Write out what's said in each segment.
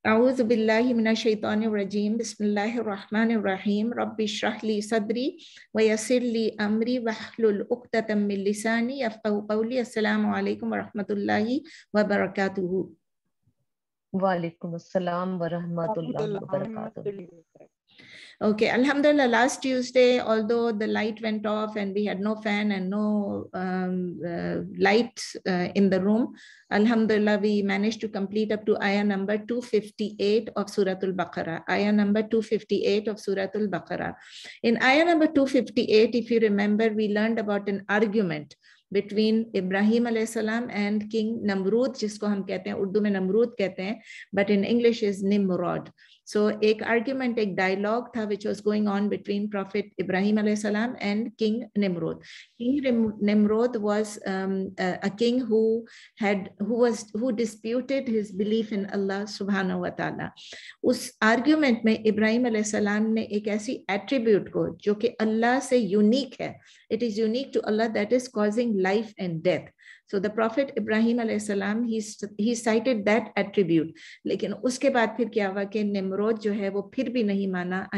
أعوذ بالله من الشيطان الرجيم بسم الله الرحمن الرحيم رب اشرح لي صدري ويسر لي أمري واحلل عقدة من لساني يفقهوا قولي. السلام عليكم ورحمة الله وبركاته. وعلیکم السلام ورحمۃ اللہ وبرکاتہ. Okay, Alhamdulillah, last Tuesday, although the light went off and we had no fan and no light in the room, Alhamdulillah, we managed to complete up to ayah number 258 of Suratul Baqarah. Ayah number 258 of Suratul Baqarah. In ayah number 258, if you remember, we learned about an argument between Ibrahim alayhi salam and King Namrud, जिसको हम कहते हैं उर्दू में नमरूद कहते हैं, but in English is Nimrod. So एक argument, एक dialogue था which was going on between Prophet Ibrahim alayhi salam and King Nimrod. King Nimrod was a king who disputed his belief in Allah subhanahu wa ta'ala. उस argument में Ibrahim alayhi salam ने एक ऐसी attribute को जो कि अल्लाह से unique है, it is unique to Allah, that is causing life and death. So the Prophet Ibrahim alayhi salam, he cited that attribute. लेकिन उसके बाद फिर क्या हुआ कि निम्रोद जो है वो फिर भी नहीं माना.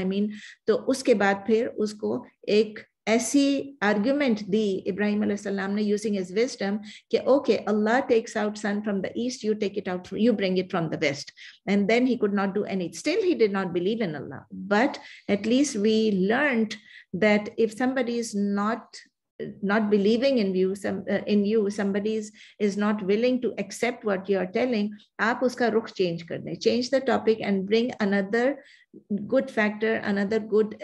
तो उसके बाद फिर उसको एक ऐसी argument दी इब्राहिम alayhi salam ने using his wisdom कि okay, Allah takes out sun from the east, you take it out, you bring it from the west. And then he could not do anything. Still he did not believe in Allah. But at least we learned that if somebody is not believing in you, somebody is not willing to accept what you are telling, आप उसका रुख change कर दें, change the topic and bring another good factor, another good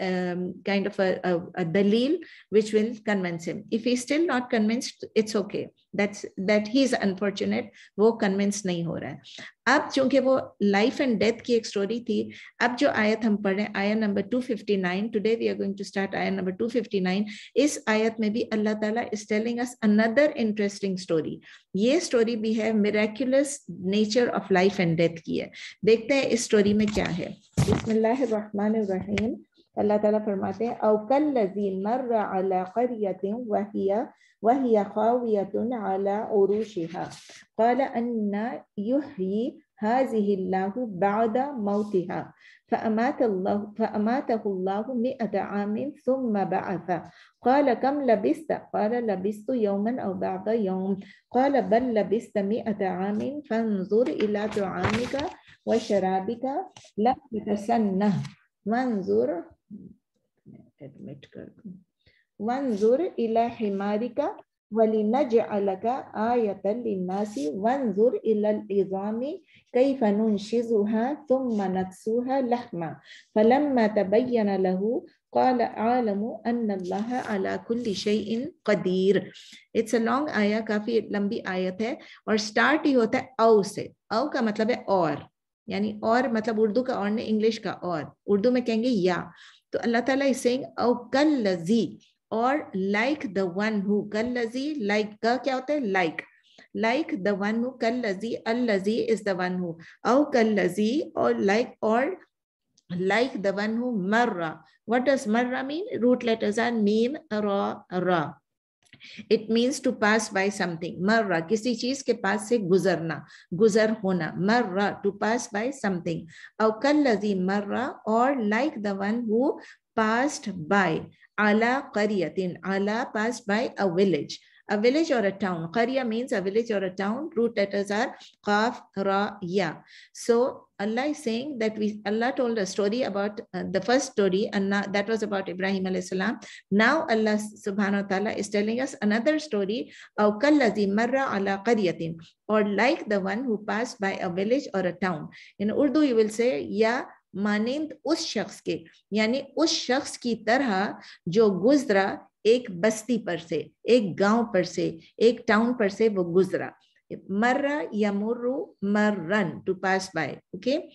kind of a dalil which will convince him. If he's still not convinced, it's okay. That he's unfortunate, वो convinced नहीं हो रहा है. अब चूंकि वो life and death की एक story थी, अब जो आयत हम पढ़ रहे हैं, आयत number 259, today we are going to start आयत number 259. इस आयत में भी Allah Ta'ala is telling us another interesting story. ये story भी है miraculous nature of life and death की है. देखते हैं इस story में क्या है. बिस्मिल्लाहिर्रहमानिर्रहीम. अल्लाह ताला फरमाते हैं औ कल्लज़ी मर्रा अला क़रयतिन वहिया ख़ावियतुन अला उरूशिहा क़ाल अन्ना युह्यी हाज़िहिल्लाहु बअदा मौतिहा फ़अमातहुल्लाहु मिअता आमिन सुम्मा बअसा क़ाल कम लबिस्त क़ाल लबिस्तु यौमन औ बअदा यौम क़ाल बल लबिस्त मिअता आमिन फ़न्ज़ुर इला तुआमिका व शराबिका लम यतसन्नह वंजुर इला हिमारिका वलिनजअलका आयतन लिन्नासी वंजुर इलल इज़ामी कैफ़ नुनशिज़ुहा थुम्मा नक्सुहा लहमा फलम्मा तबय्यन लहू قال أعلم أن الله على كل شيء قدير. It's a long आया, काफी लंबी आयत है और स्टार्ट ही होता है औ से. औ का मतलब है और, यानी और मतलब उर्दू का और ने इंग्लिश का और, उर्दू में कहेंगे या. तो अल्लाह ताला is saying औ कल्लज़ी, और like the one who, कल्लज़ी like का क्या होता है, like the one who, कल्लज़ी अल्लज़ी is the one who, औ कल्लज़ी or like the one who marra. What does marra mean? Root letters are mim, ra, ra. It means to pass by something. Marra, किसी चीज के पास से गुजरना, गुजर होना. Marra, to pass by something. أو كالذي marra, or like the one who passed by. Ala qaryatin, ala passed by a village or a town. Qarya means a village or a town. Root letters are qaf, ra, ya. So Allah is saying that Allah told a story about the first story, and that was about Ibrahim alayhi salam. Now Allah subhanahu wa ta'ala is telling us another story, أو كالذي مر على قرية, or like the one who passed by a village or a town. In Urdu you will say या मानिंद उस शख्स के, यानी उस शख्स की तरह जो गुजरा एक बस्ती पर से, एक गांव पर से, एक टाउन पर से वो गुजरा. मर्रा यमुर्रु मर्रन, to pass by. Okay.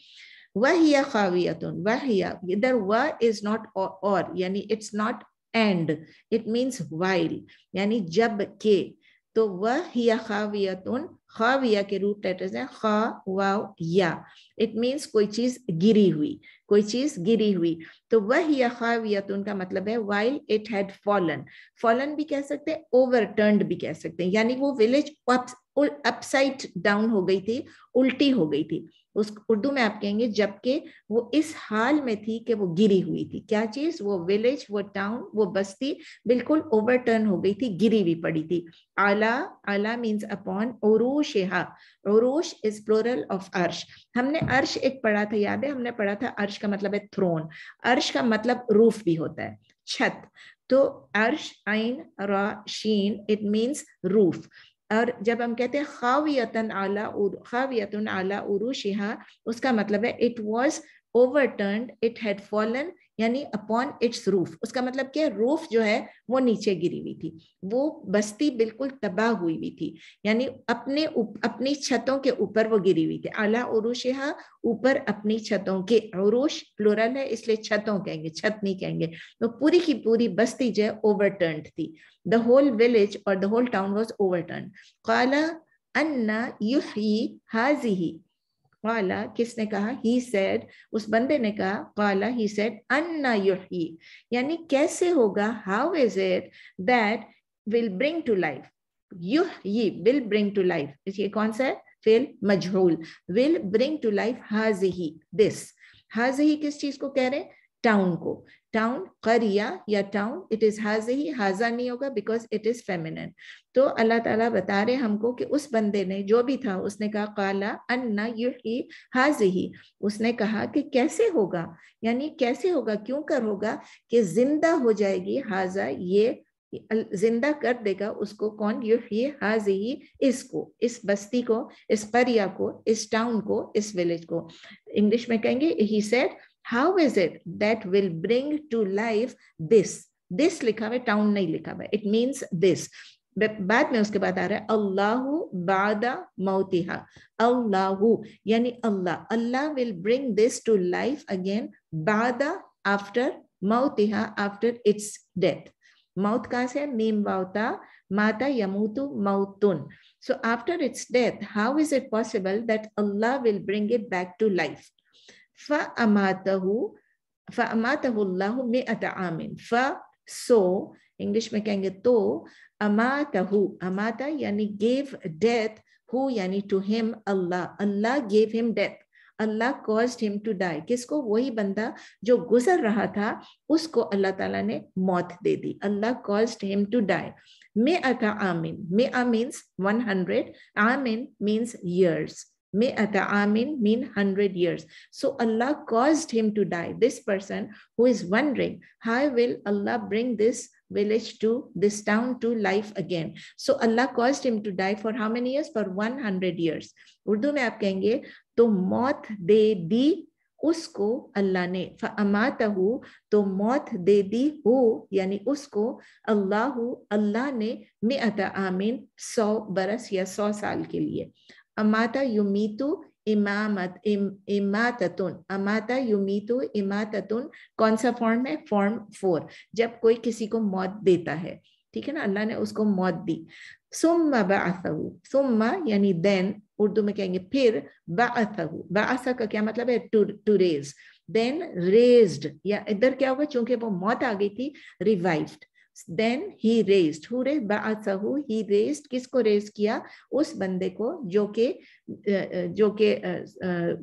वहिया खावियतुन, वहिया, इधर व is not or, यानी it's not and, it means while, यानी जब के. तो वहिया खावियतुन, खाविया के रूट लेटर्स हैं खा वाव या. इट मीन्स कोई चीज गिरी हुई, कोई चीज गिरी हुई. तो वह या खावियतुन का मतलब है while it had fallen. Fallen भी कह सकते हैं, ओवरटर्न्ड भी कह सकते हैं, यानी वो विलेज अपसाइड डाउन हो गई थी, उल्टी हो गई थी. उस उर्दू में आप कहेंगे जबकि वो इस हाल में थी कि वो गिरी हुई थी. क्या चीज? वो विलेज, वो टाउन, वो बस्ती बिल्कुल ओवरटर्न हो गई थी, गिरी हुई पड़ी थी. आला, आला मीन्स अपॉन. उरूशिहा, उरूश इज प्लूरल ऑफ अर्श. हमने अर्श एक पढ़ा था, याद है? हमने पढ़ा था अर्श का मतलब है थ्रोन. अर्श का मतलब रूफ भी होता है, छत. तो अर्श आइन रा शीन, इट मीन्स रूफ. और जब हम कहते हैं खावियतन आला उरूशिहा, उसका मतलब है it was ओवरटर्न्ड, it had fallen, यानी अपॉन इट्स रूफ. उसका मतलब क्या? रूफ जो है वो नीचे गिरी हुई थी, वो बस्ती बिल्कुल तबाह हुई हुई थी, यानी अपनी छतों के ऊपर वो गिरी हुई थी. आला उरूशिहा, ऊपर अपनी छतों के. उरूश प्लूरल है इसलिए छतों कहेंगे, छत नहीं कहेंगे. तो पूरी की पूरी बस्ती जो है ओवरटर्न्ड थी. The whole village or the whole town was overturned. Qala anna yuhyi hazihi. Qala, किसने कहा? He said, उस बंदे ने कहा. Qala, he said, anna yuhyi, यानी कैसे होगा? How is it that will bring to life? yuhyi, will bring to life. ये कौन सा है? Fail मजहूल. will bring to life hazihi, this. hazihi किस चीज को कह रहे हैं? टाउन को. टाउन, करिया या टाउन, इट इज हाज़ही. हाजा नहीं होगा बिकॉज इट इज फेमिनिन. तो अल्लाह ताला बता रहे हमको कि उस बंदे ने, जो भी था, उसने कहा काला अन्ना युही हाज़ही. उसने कहा कि कैसे होगा, यानी कैसे होगा, क्यों कर होगा कि जिंदा हो जाएगी. हाजा, ये जिंदा कर देगा उसको. कौन? युही हाज़ही, इसको, इस बस्ती को, इस करिया को, इस टाउन को, इस विलेज को. इंग्लिश में कहेंगे he said, how is it that will bring to life this. this लिखा हुआ है, टाउन नहीं लिखा हुआ है. it means this. बाद में उसके बाद आ रहा है अल्लाहु बादा मौतिहा. अल्लाहु यानी अल्लाह. अल्लाह will bring this to life again. बादा, after. मौतिहा, after its death. मौत कहाँ से? मीम वाउता, माता यमूतु मौतुन. so after its death, how is it possible that Allah will bring it back to life? فأماته الله مئة عام. so इंग्लिश में कहेंगे तो. अमातहु, अमाता यानी gave death. who यानी to him, Allah. Allah gave him death. Allah caused him to die. किसको? वही बंदा जो गुजर रहा था, उसको अल्लाह ताला ने मौत दे दी. Allah caused him to die. मिअता Amini. मिअ means 100. Amini means years. Mi'ata amin mean 100 years. So Allah caused him to die. This person who is wondering, how will Allah bring this village to, this town to life again? So Allah caused him to die for how many years? For 100 years. Urdu में आप कहेंगे तो मौत दे दी उसको अल्लाह ने. फअमातहु, तो मौत दे दी हो यानी उसको. अल्लाहु, अल्लाह ने. मिअता आमिन, 100 बरस या 100 साल के लिए. अमाता युमीतु इमाततुन. अमाता युमीतु इमाततुन कौन सा फॉर्म है? फॉर्म 4. जब कोई किसी को मौत देता है, ठीक है ना, अल्लाह ने उसको मौत दी. सुम्मा बअसहु. सुम्मा यानी देन, उर्दू में कहेंगे फिर. बअसहु, बअसा का क्या मतलब है? To raise. देन रेज्ड, या इधर क्या होगा, चूंकि वो मौत आ गई थी, revived. Then he raised. Who raised? Ba'athahu. He raised. किसको रेज किया? उस बंदे को जो के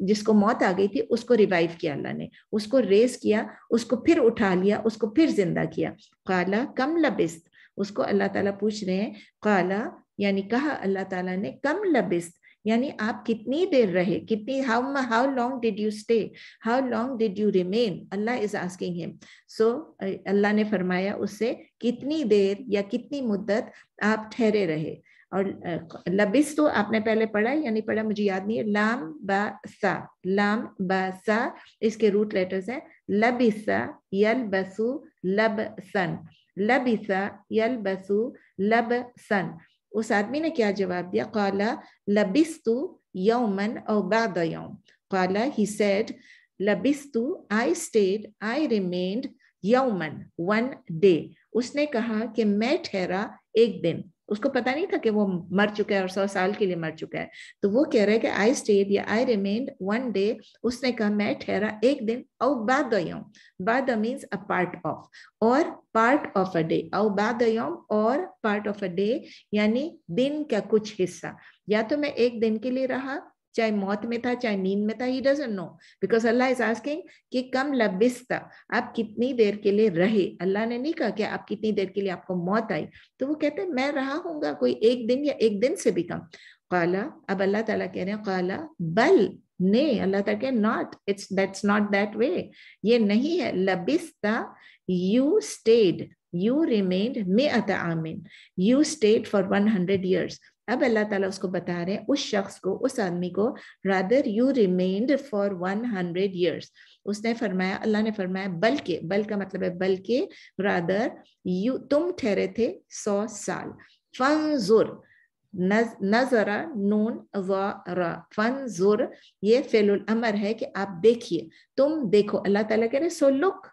जिसको मौत आ गई थी, उसको रिवाइव किया अल्लाह ने. उसको रेज किया, उसको फिर उठा लिया, उसको फिर जिंदा किया. काला कम लबिस्त. उसको अल्लाह ताला पूछ रहे हैं. काला यानी कहा अल्लाह ताला ने, कम लबिस्त यानी आप कितनी देर रहे, कितनी, how long did you stay, how long did you remain. Allah is asking him. So अल्लाह ने फरमाया उससे, कितनी देर या कितनी मुद्दत आप ठहरे रहे. और लबिस तो आपने पहले पढ़ा या नहीं पढ़ा मुझे याद नहीं है. लाम बा सा, लाम बा सा, इसके रूट लेटर्स हैं लबिसा यलबसु लबसन. लबिसा यलबसु लबसन. उस आदमी ने क्या जवाब दिया? काला लबिस्तु यौमन औ बाद यौम. काला, he said, लबिस्तु, I stayed, I remained, यौमन, one day. उसने कहा कि मैं ठहरा एक दिन. उसको पता नहीं था कि वो मर चुका है और 100 साल के लिए मर चुका है। तो वो कह रहा है कि आई स्टेड या आई रिमेन्ड वन डे, उसने कहा मैं ठहरा एक दिन, औ बाद यौम, बाद मीन्स अ पार्ट ऑफ, और पार्ट ऑफ अ डे, औ बाद यौम और पार्ट ऑफ अ डे यानी दिन का कुछ हिस्सा। या तो मैं एक दिन के लिए रहा, चाहे मौत में था चाहे नींद में था, he doesn't know, because Allah is asking कि कम लबिस्ता, आप कितनी देर के लिए रहे। अल्लाह ने नहीं कहा कि आप कितनी देर के लिए आपको मौत आई। तो वो कहते हैं मैं रहा हूँगा कोई एक दिन या एक दिन से भी कम। काला, अब अल्लाह ताला कह रहे हैं काला बल, नहीं, अल्लाह ताला कह not, it's that's not that way, ये नहीं है। लबिस्ता, यू स्टेड, यू रिमेन्ड मिअत आमिन, यू स्टेड फॉर 100 years। अब अल्लाह ताला उसको बता रहे हैं, उस शख्स को, उस आदमी को, rather you remained for 100 years। उसने फरमाया, अल्लाह ने फरमाया बल्कि, बल का मतलब है बल्कि, रादर यू, तुम ठहरे थे 100 साल। फंजुर, नजरा नून ज़रा, फंजुर ये फेलुल अमर है कि आप देखिए, तुम देखो। अल्लाह ताला कह रहे सो लुक,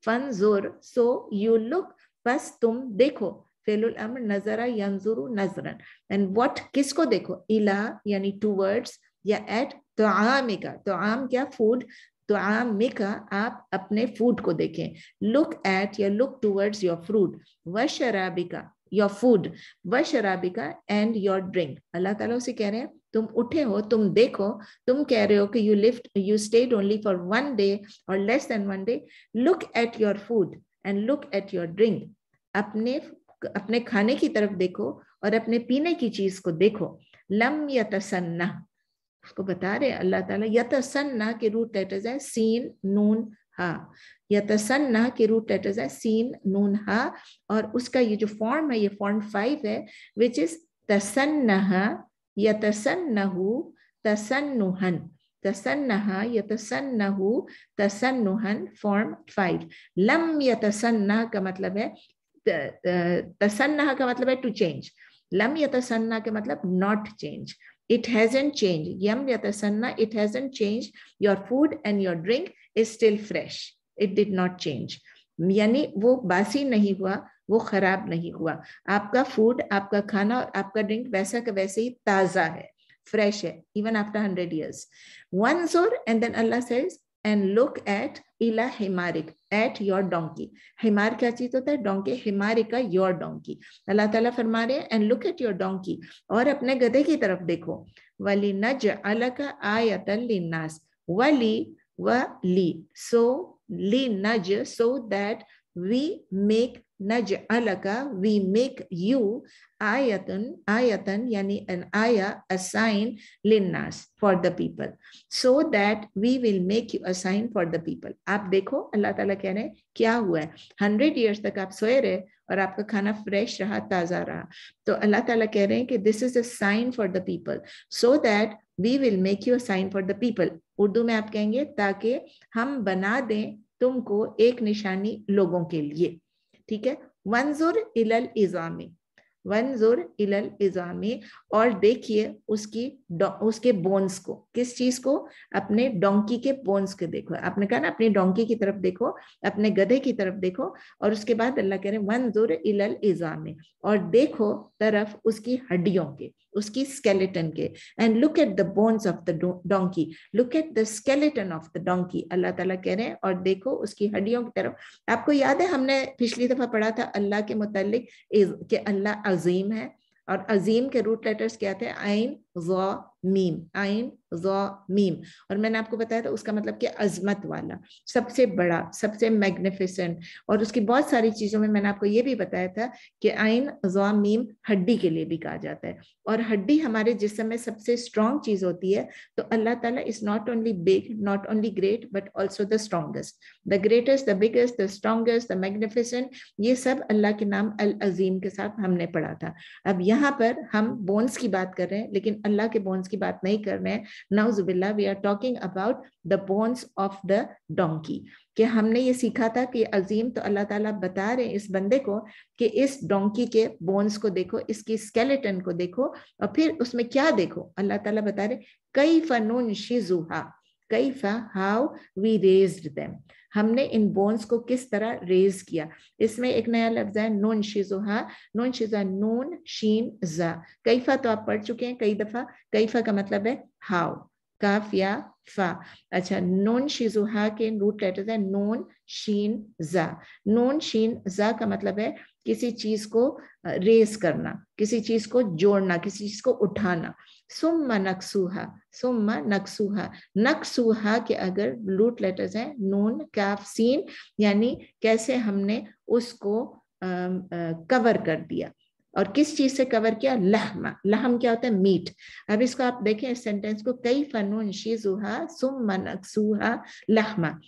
फंजुर सो यू लुक, बस तुम देखो। फेलुल अमर नजरा यंजुरु नजरन, एंड व्हाट, किसको देखो, इला यानी टूवर्ड्स या एट, तो आमिका, तो आम क्या फूड, तो आमिका आप अपने फूड को देखें, लुक एट या लुक टूवर्ड्स योर फ्रूट, व शराबिका योर फूड, व शराबिका एंड योर ड्रिंक। अल्लाह ताला उसे कह रहे हैं तुम उठे हो, तुम देखो, तुम कह रहे हो कि you stayed only for 1 day or less than 1 day, look at your food and look at your drink, अपने खाने की तरफ देखो और अपने पीने की चीज को देखो। लम यतसन्ना, उसको बता रहे अल्लाह ताला, यतसन्ना के रूट लेटर्स है सीन नून हा, यतसन्ना के रूट लेटर्स है सीन नून हा, और उसका ये जो फॉर्म है, ये फॉर्म 5 है, विच इज तसन्नहा यतसन्नहु तसन्नुहन, तसन्नहा यतसन्नहु तसन्नुहन, फॉर्म 5। लम यतसन्ना का मतलब है, तसन्ना का मतलब है टू चेंज, लम यतसन्ना का मतलब not change, it hasn't changed, yam yatasanna, it hasn't changed, your food and your drink is still fresh, it did not change, यानी वो बासी नहीं हुआ, वो खराब नहीं हुआ, आपका फूड, आपका खाना और आपका ड्रिंक वैसा का वैसे ही ताजा है, फ्रेश है, even after 100 years। Wanzur, and then Allah says and look at ila himarik, at your donkey। हिमार क्या चीज होता है, डोंकी, हिमारिका योर डोंकी। अल्लाह ताला फरमा रहे हैं and look at your donkey, और अपने गधे की तरफ देखो। वली नजअलका आयतन लिन्नास, वली व ली, so li naj, so that we make naj'alaka, we make you ayatan, ayatan yani an ayah, a sign, linnas, for the people, so that we will make you a sign for the people। आप देखो, अल्लाह ताला कह रहे हैं क्या हुआ है, 100 years तक आप सोए रहे और आपका खाना फ्रेश रहा, ताजा रहा, तो अल्लाह ताला कह रहे हैं कि this is a sign for the people, so that we will make you a sign for the people। Urdu में आप कहेंगे ताकि हम बना दें तुमको एक निशानी लोगों के लिए, ठीक है। वंजुर इलल इज़ामी, वंजुर इलल इज़ामी, और देखिए उसके बोन्स को, किस चीज को, अपने डोंकी के बोन्स को देखो। आपने कहा ना अपनी डोंकी की तरफ देखो, अपने गधे की तरफ देखो, और उसके बाद अल्लाह कह रहे हैं वंजुर इलल इज़ामी, और देखो तरफ उसकी हड्डियों के, उसकी स्केलेटन के, and look at the bones of the donkey, look at the skeleton of the donkey. Allah ताला कह रहे हैं और देखो उसकी हड्डियों की तरफ। आपको याद है हमने पिछली दफा पढ़ा था अल्लाह के मुतालिक कि अल्लाह अजीम है, और अजीम के रूट लेटर्स क्या थे, आइन ज़ा मीम, आइन ज़ा मीम, और मैंने आपको बताया था उसका मतलब कि अजमत वाला, सबसे बड़ा, सबसे मैग्निफिसेंट। और उसकी बहुत सारी चीजों में मैंने आपको ये भी बताया था कि आइन ज़ा मीम हड्डी के लिए भी कहा जाता है, और हड्डी हमारे जिस्म में सबसे स्ट्रॉन्ग चीज होती है। तो अल्लाह ताला is not only big, not only great, but also the strongest, the greatest, the biggest, the strongest, the magnificent, ये सब अल्लाह के नाम अल अजीम के साथ हमने पढ़ा था। अब यहाँ पर हम बोन्स की बात कर रहे हैं, लेकिन अल्लाह के बोन्स की बात नहीं कर रहे हैं। नाउजुबिल्लाह, we are talking about the bones of the donkey, कि हमने ये सीखा था कि अजीम, तो अल्लाह ताला बता रहे हैं इस बंदे को कि इस डोंकी के बोन्स को देखो, इसकी स्केलेटन को देखो, और फिर उसमें क्या देखो, अल्लाह ताला बता रहे कैफा नुनशिजुहा, कैफा, हाउ वी रेज्ड देम, हमने इन बोन्स को किस तरह रेज किया। इसमें एक नया लफ्ज है नून शिजुहा, नून शिजुहा, नून शीन जा। कैफा तो आप पढ़ चुके हैं कई दफा, कैफा का मतलब है हाउ, काफ या फा। अच्छा, नून शिजुहा के रूट लेटर्स है नून शीन जा। नून शीन जा का मतलब है किसी चीज को रेस करना, किसी चीज को जोड़ना, किसी चीज को उठाना। सुम्मा नक्सूहा, सुम्मा नक्सूहा, नक्सूहा के अगर रूट लेटर्स हैं नून काफ सीन, यानी कैसे हमने उसको कवर कर दिया। और किस चीज से कवर किया? लहमा। लहम क्या होता है? मीट। अब इसको आप देखें इस सेंटेंस को, कई फनून शीजुहा सुम्मा नक्सूहा लहमा।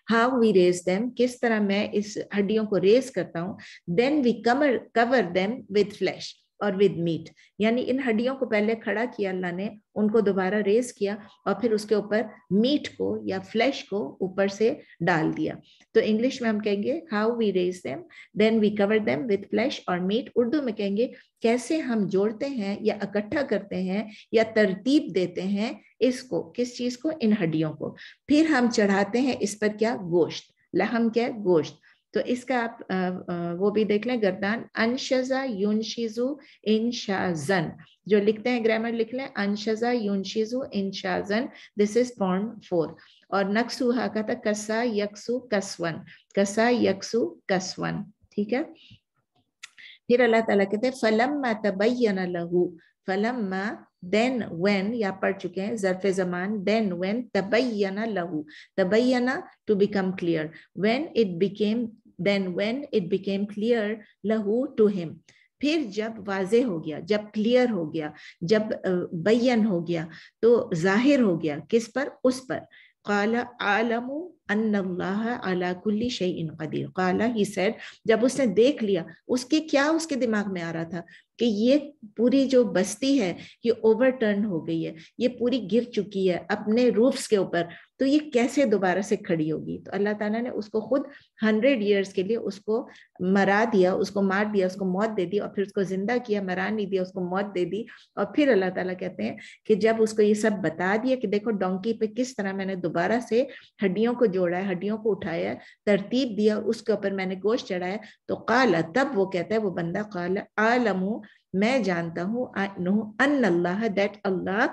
हाउ वी रेज देम, किस तरह मैं इस हड्डियों को रेस करता हूँ। Then we cover them with flesh और विद मीट, यानी इन हड्डियों को पहले खड़ा किया अल्लाह ने, उनको दोबारा रेस किया और फिर उसके ऊपर मीट को या फ्लैश को ऊपर से डाल दिया। तो इंग्लिश में हम कहेंगे how we raise them, then we cover them with flesh और मीट। उर्दू में कहेंगे कैसे हम जोड़ते हैं या इकट्ठा करते हैं या तरतीब देते हैं इसको, किस चीज को? इन हड्डियों को। फिर हम चढ़ाते हैं इस पर क्या? गोश्त। लहम क्या है? गोश्त। तो इसका आप वो भी देख लें, गर्दान अनशजा युनशिजु इंशाजन, जो लिखते हैं ग्रामर लिख लें, अनशजा युनशिजु इंशाजन, दिस इज फॉर्म 4। और नक्सूहा का था कसा यक्सु कसवन, कसा यक्सु कसवन, ठीक है। फिर अल्लाह ताला कहते हैं फलम्मा तबय्यना लहू, फलम्मा देन व्हेन, या पढ़ चुके हैं ज़र्फ़े ज़मान, देन व्हेन तबय्यना लहू, तबय्यना to become clear, when it became, then when it became clear लहू टू हिम, फिर जब वाज़े हो गया, जब क्लियर हो गया, जब बयान हो गया, तो जाहिर हो गया किस पर? उस पर। क़ाला आलमु अन्नल्लाह अला कुल्ली शैइन क़दीर, क़ाला ही सेड, जब उसने देख लिया, उसके क्या उसके दिमाग में आ रहा था कि ये पूरी जो बस्ती है ये ओवरटर्न हो गई है, ये पूरी गिर चुकी है अपने रूफ्स के ऊपर, तो ये कैसे दोबारा से खड़ी होगी। तो अल्लाह ताला ने उसको खुद 100 ईयर्स के लिए उसको मरा दिया, उसको मार दिया, उसको मौत दे दी, और फिर उसको जिंदा किया, मरा नहीं दिया, उसको मौत दे दी। और फिर अल्लाह ताला कहते हैं कि जब उसको ये सब बता दिया कि देखो डोंकी पे किस तरह मैंने दोबारा से हड्डियों को जोड़ा है, हड्डियों को उठाया, तरतीब दिया, उसके ऊपर मैंने गोश्त चढ़ाया, तो काला, तब वो कहता है वो बंदा, काला आलमू, मैं जानता हूँ, अन्नल्लाह, दैट अल्लाह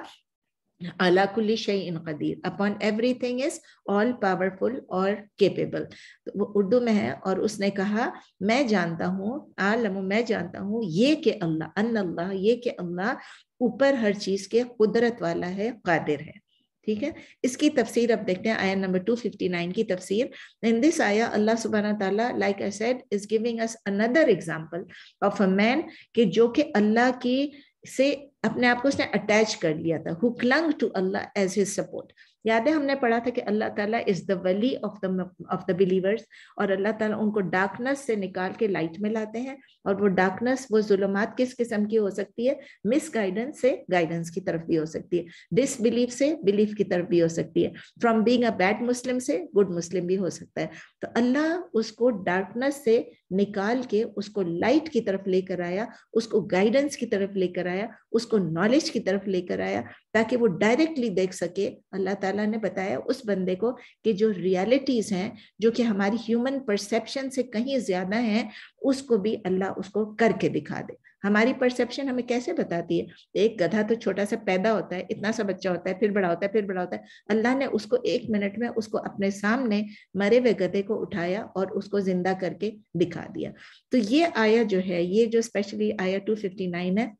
अला कुल्ली शैइन क़दीर, upon everything is all powerful और केपेबल। तो वो उर्दू में है, और उसने कहा मैं जानता हूँ, आलमू, मैं जानता हूँ, ये कि अल्लाह, अन्नल्लाह, ये कि अल्लाह ऊपर हर चीज के कुदरत वाला है, कादिर है। ठीक है, इसकी तफसीर अब देखते हैं, आया नंबर 259 की तफसीर। इन दिस आया अल्लाह सुब्हानहू व तआला, like I said, is giving us another example of a man कि जो कि अल्लाह की से अपने आप को उसने अटैच कर लिया था, who clung to Allah as his support. याद है हमने पढ़ा था कि अल्लाह ताला इज द वली ऑफ द बिलीवर्स, और अल्लाह ताला उनको डार्कनेस से निकाल के लाइट में लाते हैं, और वो डार्कनेस, वो जुल्मात किस किस्म की हो सकती है? मिस गाइडेंस से गाइडेंस की तरफ भी हो सकती है, डिसबिलीफ से बिलीफ की तरफ भी हो सकती है, फ्रॉम बीइंग अ बैड मुस्लिम से गुड मुस्लिम भी हो सकता है। तो अल्लाह उसको डार्कनेस से निकाल के उसको लाइट की तरफ लेकर आया, उसको गाइडेंस की तरफ लेकर आया, उसको नॉलेज की तरफ लेकर आया, ताकि वो डायरेक्टली देख सके। अल्लाह ताला ने बताया उस बंदे को कि जो रियलिटीज हैं, जो कि हमारी ह्यूमन परसेप्शन से कहीं ज्यादा हैं, उसको भी अल्लाह उसको करके दिखा दे। हमारी परसेप्शन हमें कैसे बताती है? एक गधा तो छोटा सा पैदा होता है, इतना सा बच्चा होता है, फिर बड़ा होता है, फिर बड़ा होता है। अल्लाह ने उसको 1 मिनट में उसको अपने सामने मरे हुए गधे को उठाया और उसको जिंदा करके दिखा दिया। तो ये आया जो है, ये जो स्पेशली आया 259 है,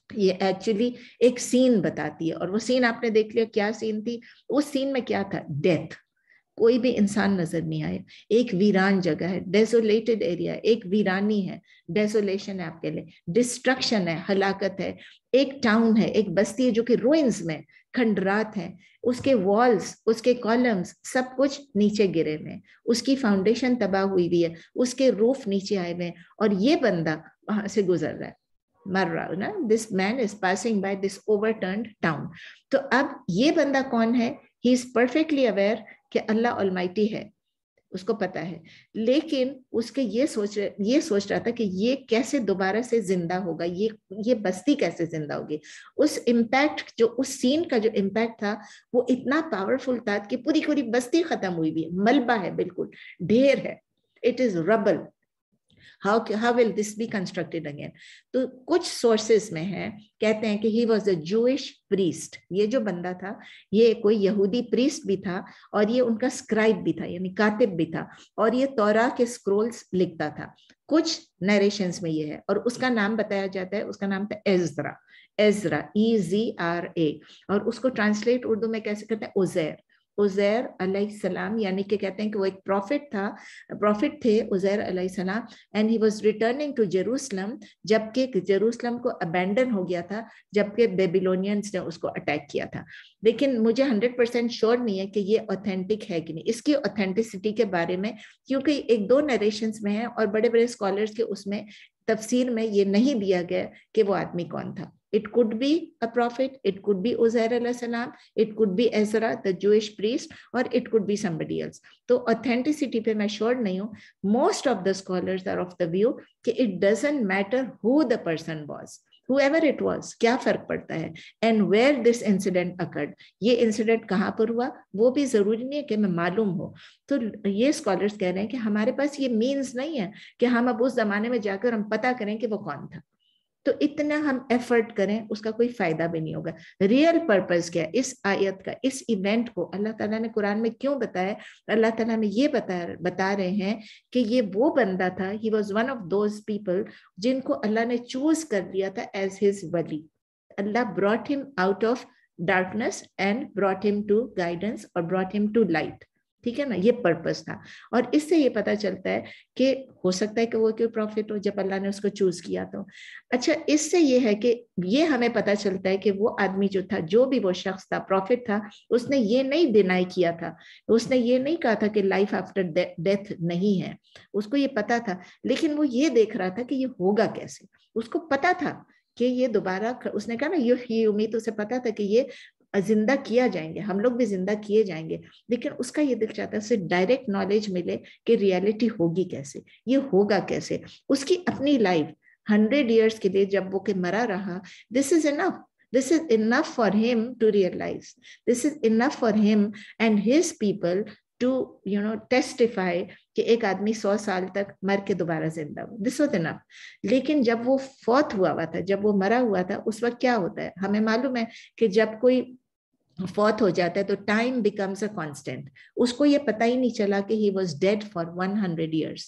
ये एक्चुअली एक सीन बताती है। और वो सीन आपने देख लिया, क्या सीन थी? उस सीन में क्या था? डेथ। कोई भी इंसान नजर नहीं आया, एक वीरान जगह है, डेसोलेटेड एरिया, एक वीरानी है, डेसोलेशन है आपके लिए, डिस्ट्रक्शन है, हलाकत है। एक टाउन है, एक बस्ती है जो कि रूइंस में, खंडरात है, उसके वॉल्स, उसके कॉलम्स, सब कुछ नीचे गिरे हुए, उसकी फाउंडेशन तबाह हुई हुई है, उसके रूफ नीचे आए हुए, और ये बंदा वहां से गुजर रहा है, मर रहा है ना। This man is passing by this ओवरटर्न्ड town. तो अब ये बंदा कौन है? ही इज परफेक्टली अवेयर कि अल्लाह ऑलमाइटी है, उसको पता है, लेकिन उसके ये सोच रहा था कि ये कैसे दोबारा से जिंदा होगा, ये बस्ती कैसे जिंदा होगी। उस इम्पैक्ट, जो उस सीन का जो इम्पैक्ट था वो इतना पावरफुल था कि पूरी पूरी बस्ती खत्म हुई भी है, मलबा है, बिल्कुल ढेर है, it is rubble, how will this be constructed again? तो कुछ सोर्सेस में है, कहते हैं कि he was a Jewish priest, ये जो बंदा था ये कोई यहूदी प्रीस्ट भी था और ये उनका स्क्राइब भी था, यानी कातिब भी था, और ये तौरा के स्क्रोल्स लिखता था, कुछ नरेशंस में ये है। और उसका नाम बताया जाता है, उसका नाम था एजरा, एजरा EZRA, और उसको ट्रांसलेट उर्दू में कैसे करते हैं, उजैर, उजैर अलैहिस्सलाम, यानी कि कहते हैं कि वो एक प्रॉफिट थे उजैर अलैहिस्सलाम, and he was returning to Jerusalem, जबकि जेरूसलम को अबैंडन हो गया था, जबकि बेबीलोनियंस ने उसको अटैक किया था। लेकिन मुझे 100% श्योर नहीं है कि ये ऑथेंटिक है कि नहीं, इसकी ऑथेंटिसिटी के बारे में, क्योंकि एक दो नरेशंस में है और बड़े बड़े स्कॉलर्स के उसमें तफसीर में ये नहीं दिया गया कि वो आदमी कौन था। It could be a prophet, it could be Uzair alayhi salam, it could be Ezra, the Jewish priest, or it could be somebody else. तो authenticity पे मैं sure नहीं हूँ. Most of the scholars are of the view कि it doesn't matter who the person was, whoever it was, क्या फर्क पड़ता है, and where this incident occurred, ये incident कहाँ पर हुआ, वो भी जरूरी नहीं है कि मैं मालूम हो। तो ये स्कॉलर्स कह रहे हैं कि हमारे पास ये मीन्स नहीं है कि हम अब उस जमाने में जाकर हम पता करें कि वो कौन था, तो इतना हम एफर्ट करें उसका कोई फायदा भी नहीं होगा। रियल पर्पस क्या है इस आयत का, इस इवेंट को अल्लाह ताला ने कुरान में क्यों बताया? अल्लाह ताला में ये बता रहे हैं कि ये वो बंदा था, he was one of those people जिनको अल्लाह ने चूज कर लिया था एज हिज वली। Allah brought him out of darkness and brought him to guidance और ब्रॉट हिम टू लाइट, ठीक है ना, ये पर्पस था। और इससे ये पता चलता है कि हो सकता है कि वो कोई प्रॉफिट हो जब अल्लाह ने उसको चूज किया तो। अच्छा, इससे ये है कि ये हमें पता चलता है कि वो आदमी जो था, जो भी वो शख्स था, प्रॉफिट था, उसने ये नहीं डिनाई किया था, उसने ये नहीं कहा था कि लाइफ आफ्टर डेथ नहीं है, उसको ये पता था, लेकिन वो ये देख रहा था कि ये होगा कैसे। उसको पता था कि ये दोबारा, उसने कहा ना ये उम्मीद, उसे पता था कि ये जिंदा किया जाएंगे, हम लोग भी जिंदा किए जाएंगे, लेकिन उसका ये दिल चाहता है उसे डायरेक्ट नॉलेज मिले कि रियलिटी होगी कैसे, ये होगा कैसे। उसकी अपनी लाइफ 100 years के लिए जब वो के मरा रहा, this is enough for him to realise, this is enough for him and his people to testify कि एक आदमी 100 साल तक मर के दोबारा जिंदा हो, दिस वाज इनफ। लेकिन जब वो फौत हुआ था, जब वो मरा हुआ था, उस वक्त क्या होता है, हमें मालूम है कि जब कोई फौत हो जाता है तो टाइम बिकम्स अ कांस्टेंट। उसको ये पता ही नहीं चला कि he was dead for 100 years,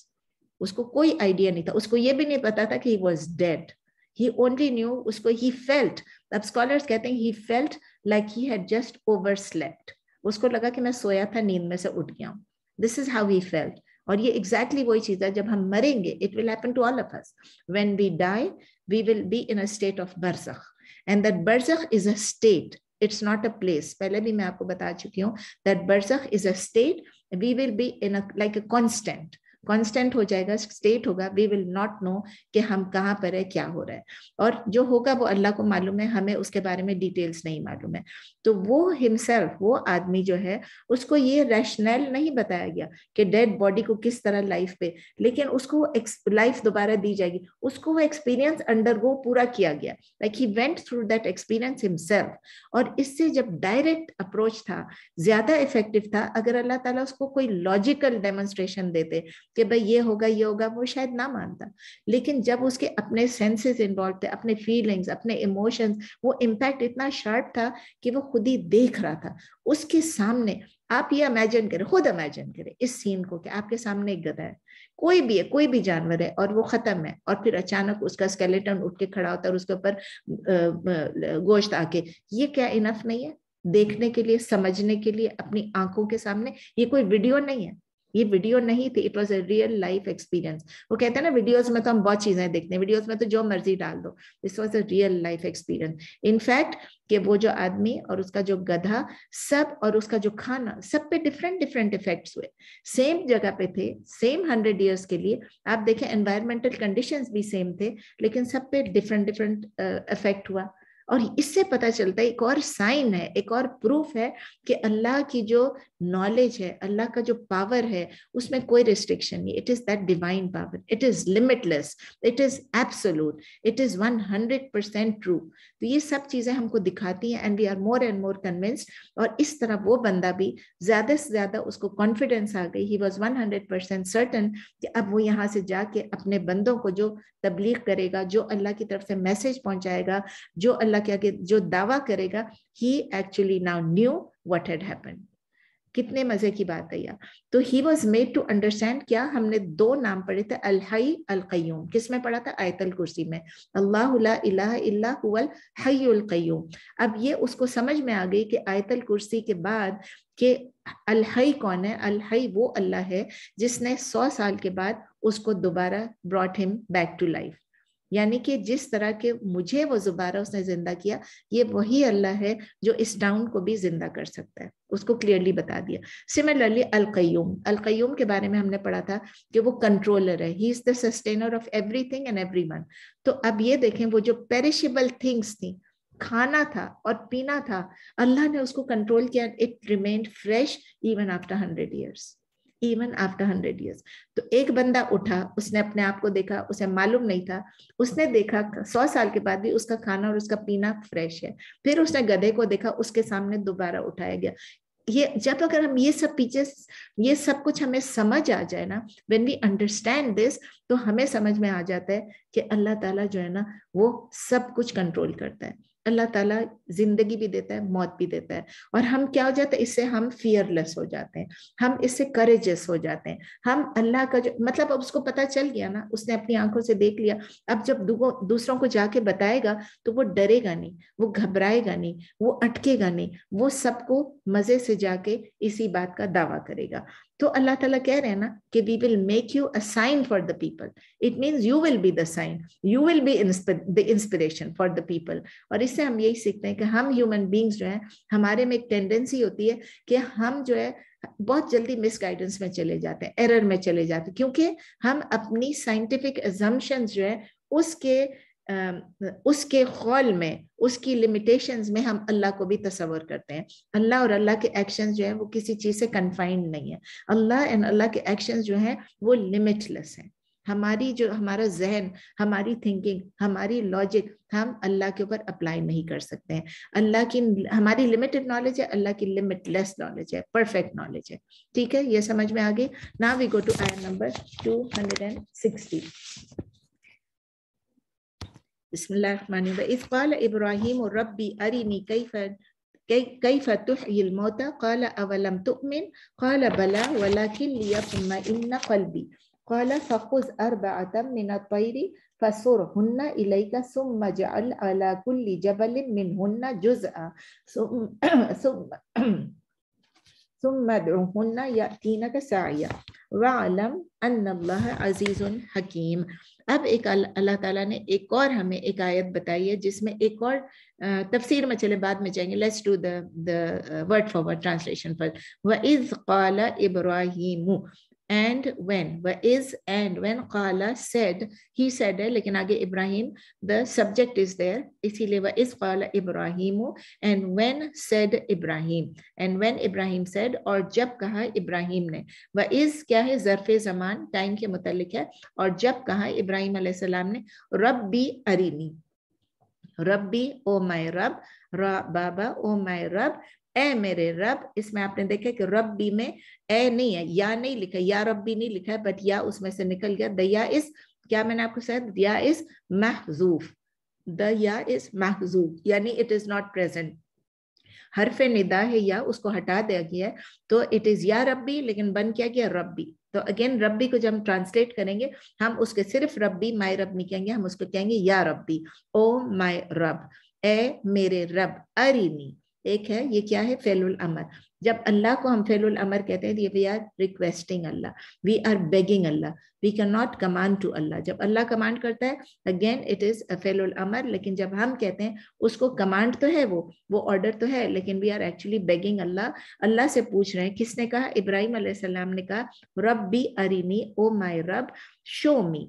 उसको कोई आइडिया नहीं था, उसको ये भी नहीं पता था कि he was dead, he only knew, उसको ही फेल्ट, अब स्कॉलर्स कहते हैं he felt like he had just overslept, उसको लगा कि मैं सोया था, नींद में से उठ गया हूं, this is how he felt. और ये एग्जैक्टली वही चीज है, जब हम मरेंगे, it will happen to all of us, when we die we will be in a state of बरज़ख, एंड दैट बरज़ख is a state, it's not a place, पहले भी मैं आपको बता चुकी हूँ, that barzakh is a state, we will be in a like a constant हो जाएगा, स्टेट होगा, we will not know कि हम कहाँ पर है, क्या हो रहा है, और जो होगा वो अल्लाह को मालूम है, हमें उसके बारे में डिटेल्स नहीं मालूम है। तो वो हिमसेल्फ, वो आदमी जो है, उसको ये रैशनल नहीं बताया गया कि डेड बॉडी को किस तरह लाइफ पे, लेकिन उसको लाइफ दोबारा दी जाएगी, उसको वो एक्सपीरियंस अंडरगो पूरा किया गया, like he went through that experience himself. और इससे जब डायरेक्ट अप्रोच था, ज्यादा इफेक्टिव था। अगर अल्लाह ताला उसको कोई लॉजिकल डेमोन्स्ट्रेशन देते कि भाई ये होगा ये होगा, वो शायद ना मानता, लेकिन जब उसके अपने सेंसेस इन्वॉल्व थे, अपने फीलिंग्स, अपने इमोशंस, वो इम्पैक्ट इतना शार्प था कि वो खुद ही देख रहा था उसके सामने। आप ये इमेजिन करें, खुद इमेजिन करें इस सीन को कि आपके सामने एक गधा है, कोई भी है, कोई भी जानवर है, और वो खत्म है, और फिर अचानक उसका स्केलेटन उठ के खड़ा होता है और उसके ऊपर गोश्त आके, ये क्या इनफ नहीं है देखने के लिए, समझने के लिए, अपनी आंखों के सामने? ये कोई वीडियो नहीं है, ये वीडियो नहीं थी, it was a real life experience. वो कहते हैं ना वीडियोज में तो हम बहुत चीजें देखते हैं, वीडियोज में तो जो मर्जी डाल दो, this was a real life experience. In fact कि वो जो आदमी और उसका जो गधा सब, और उसका जो खाना, सब पे डिफरेंट डिफरेंट इफेक्ट्स हुए, सेम जगह पे थे, सेम 100 years के लिए। आप देखें एनवायरमेंटल कंडीशंस भी सेम थे, लेकिन सब पे डिफरेंट डिफरेंट इफेक्ट हुआ। اور इससे पता चलता है, एक और साइन है, एक और प्रूफ है कि अल्लाह की जो नॉलेज है, अल्लाह का जो पावर है, उसमें कोई रिस्ट्रिक्शन नहीं. It is that divine power, it is limitless, it is absolute, it is 100% true. तो ये सब चीजें हमको दिखाती हैं and we are more and more convinced. और इस तरह वो बंदा भी ज्यादा से ज्यादा उसको कॉन्फिडेंस आ गई, ही वॉज 100% सर्टन कि अब वो यहाँ से जाके अपने बंदों को जो तबलीग करेगा, जो अल्लाह की तरफ से मैसेज पहुंचाएगा, जो अल्लाह के आगे जो दावा करेगा, he actually now knew what had happened. कितने मजे की बात है यार. तो he was made to understand. क्या हमने 2 नाम पढ़े थे, अल हई अल कय्यूम. किसमें पढ़ा था? आयतल कुर्सी में, अल्लाहु ला इलाहा इल्ला हुवल हय्युल कय्यूम. अब ये उसको समझ में आ गई कि आयतल कुर्सी के बाद कि अल हई कौन है. अल हई वो अल्लाह है जिसने 100 साल के बाद उसको दोबारा brought him back to life. यानी कि जिस तरह के मुझे वो दोबारा उसने जिंदा किया, ये वही अल्लाह है जो इस डाउन को भी जिंदा कर सकता है. उसको क्लियरली बता दिया. सिमिलरली अल कय्यूम, अल कय्यूम के बारे में हमने पढ़ा था कि वो कंट्रोलर है, he is the sustainer of everything and everyone. तो अब ये देखें, वो जो पेरिशेबल थिंग्स थी, खाना था और पीना था, अल्लाह ने उसको कंट्रोल किया. It remained fresh even after 100 years. Even after 100 years. तो एक बंदा उठा, उसने अपने आप को देखा, उसे मालूम नहीं था, उसने देखा 100 साल के बाद भी उसका खाना और उसका पीना फ्रेश है. फिर उसने गधे को देखा, उसके सामने दोबारा उठाया गया. ये जब अगर हम ये सब पीछे, ये सब कुछ हमें समझ आ जाए ना, व्हेन वी अंडरस्टैंड दिस, तो हमें समझ में आ जाता है कि अल्लाह ताला जो है ना, वो सब कुछ कंट्रोल करता है. अल्लाह ताला जिंदगी भी देता है, मौत भी देता है. और हम क्या हो जाता है, इससे हम फियरलेस हो जाते हैं, हम इससे करेजियस हो जाते हैं. हम अल्लाह का जो मतलब, अब उसको पता चल गया ना, उसने अपनी आंखों से देख लिया. अब जब दूसरों को जाके बताएगा तो वो डरेगा नहीं, वो घबराएगा नहीं, वो अटकेगा नहीं, वो सबको मजे से जाके इसी बात का दावा करेगा. तो अल्लाह ताला कह रहे हैं ना कि we will make you a sign for the people. It means you will be the sign, you will be the inspiration for the people. और इससे हम यही सीखते हैं कि हम ह्यूमन बींग्स जो हैं, हमारे में एक टेंडेंसी होती है कि हम जो है बहुत जल्दी मिसगाइडेंस में चले जाते हैं, एरर में चले जाते हैं, क्योंकि हम अपनी साइंटिफिक अजम्पशंस जो है उसके खौल में, उसकी लिमिटेशंस में हम अल्लाह को भी तस्वर करते हैं. अल्लाह और अल्लाह के एक्शंस जो है वो किसी चीज से कन्फाइंड नहीं है. अल्लाह एंड अल्लाह के एक्शंस जो है वो लिमिटलेस है. हमारा जहन, हमारी थिंकिंग, हमारी लॉजिक हम अल्लाह के ऊपर अप्लाई नहीं कर सकते हैं. अल्लाह की हमारी लिमिटेड नॉलेज है, अल्लाह की लिमिटलेस नॉलेज है, परफेक्ट नॉलेज है. ठीक है, ये समझ में आ गई. नाउ वी गो टू आयत नंबर 260. बिस्मिल्लाहिर्रहमानिर्रहीम. इज़ क़ाल इब्राहीम रब्बी अरिनी कैफ़ तुह्यिल मौता क़ाल अवलम तुअमिन क़ाल बला वलाकिन लियत्मइन्ना क़ल्बी क़ाल फ़ख़ुज़ अर्बअतम मिनत-तयरी फसुरहुन्ना इलैका सुम्मा जअल अला कुल्ली जबलिन मिनहुन्ना जुज़अन सुम्मा दुअहुन्ना यअतीनका साइया वअलम अन्नल्लाह अज़ीज़ुन हकीम. अब एक अल्लाह ताला ने एक और हमें एक आयत बताई है जिसमें एक और तफसीर में चले बाद में जाएंगे. Let's do the word for word translation first. वइज़ क़ाल Ibrahim, and when, is and when qala said, he said है, लेकिन आगे Ibrahim the subject is there, इसीलिए वइज़ क़ाल Ibrahim and when said Ibrahim, and when Ibrahim said, और जब कहा इब्राहिम ने. वइज़ क्या है? ज़र्फ़े ज़मान, टाइम के मुतालिक है. और जब कहा इब्राहिम अलैहिस्सलाम ने रब्बी अरिनी, रब्बी ओ माय रब, बाबा ओ माय रब, ए मेरे रब. इसमें आपने देखा कि रब्बी में ए नहीं है, या नहीं लिखा, या रब्बी नहीं लिखा है, बट या उसमें से निकल गया. द या इज क्या मैंने आपको साथ, या इज महजूफ, द या इज महजूफ, यानी इट इज नॉट प्रेजेंट. हरफे निदा है या, उसको हटा दिया गया है, तो इट इज या रब्बी, लेकिन बन क्या गया रब्बी. तो अगेन रब्बी को जब हम ट्रांसलेट करेंगे, हम उसके सिर्फ रब्बी माय रब नहीं कहेंगे, हम उसको कहेंगे या रब्बी, ओ माय रब, ए मेरे रब. अरिनी एक है, ये क्या है? फेलुल अमर. जब अल्लाह को हम फेलुल अमर कहते हैं, we are requesting Allah, we are begging Allah, we can not command to Allah. जब अल्लाह कमांड करता है, अगेन इट इज अ फेलुल अमर. लेकिन जब हम कहते हैं, उसको कमांड तो है, वो ऑर्डर तो है, लेकिन वी आर एक्चुअली बेगिंग अल्लाह. अल्लाह से पूछ रहे हैं. किसने कहा? इब्राहिम अलैहिस्सलाम ने कहा रब्बी अरिनी, ओ माय रब, शो मी.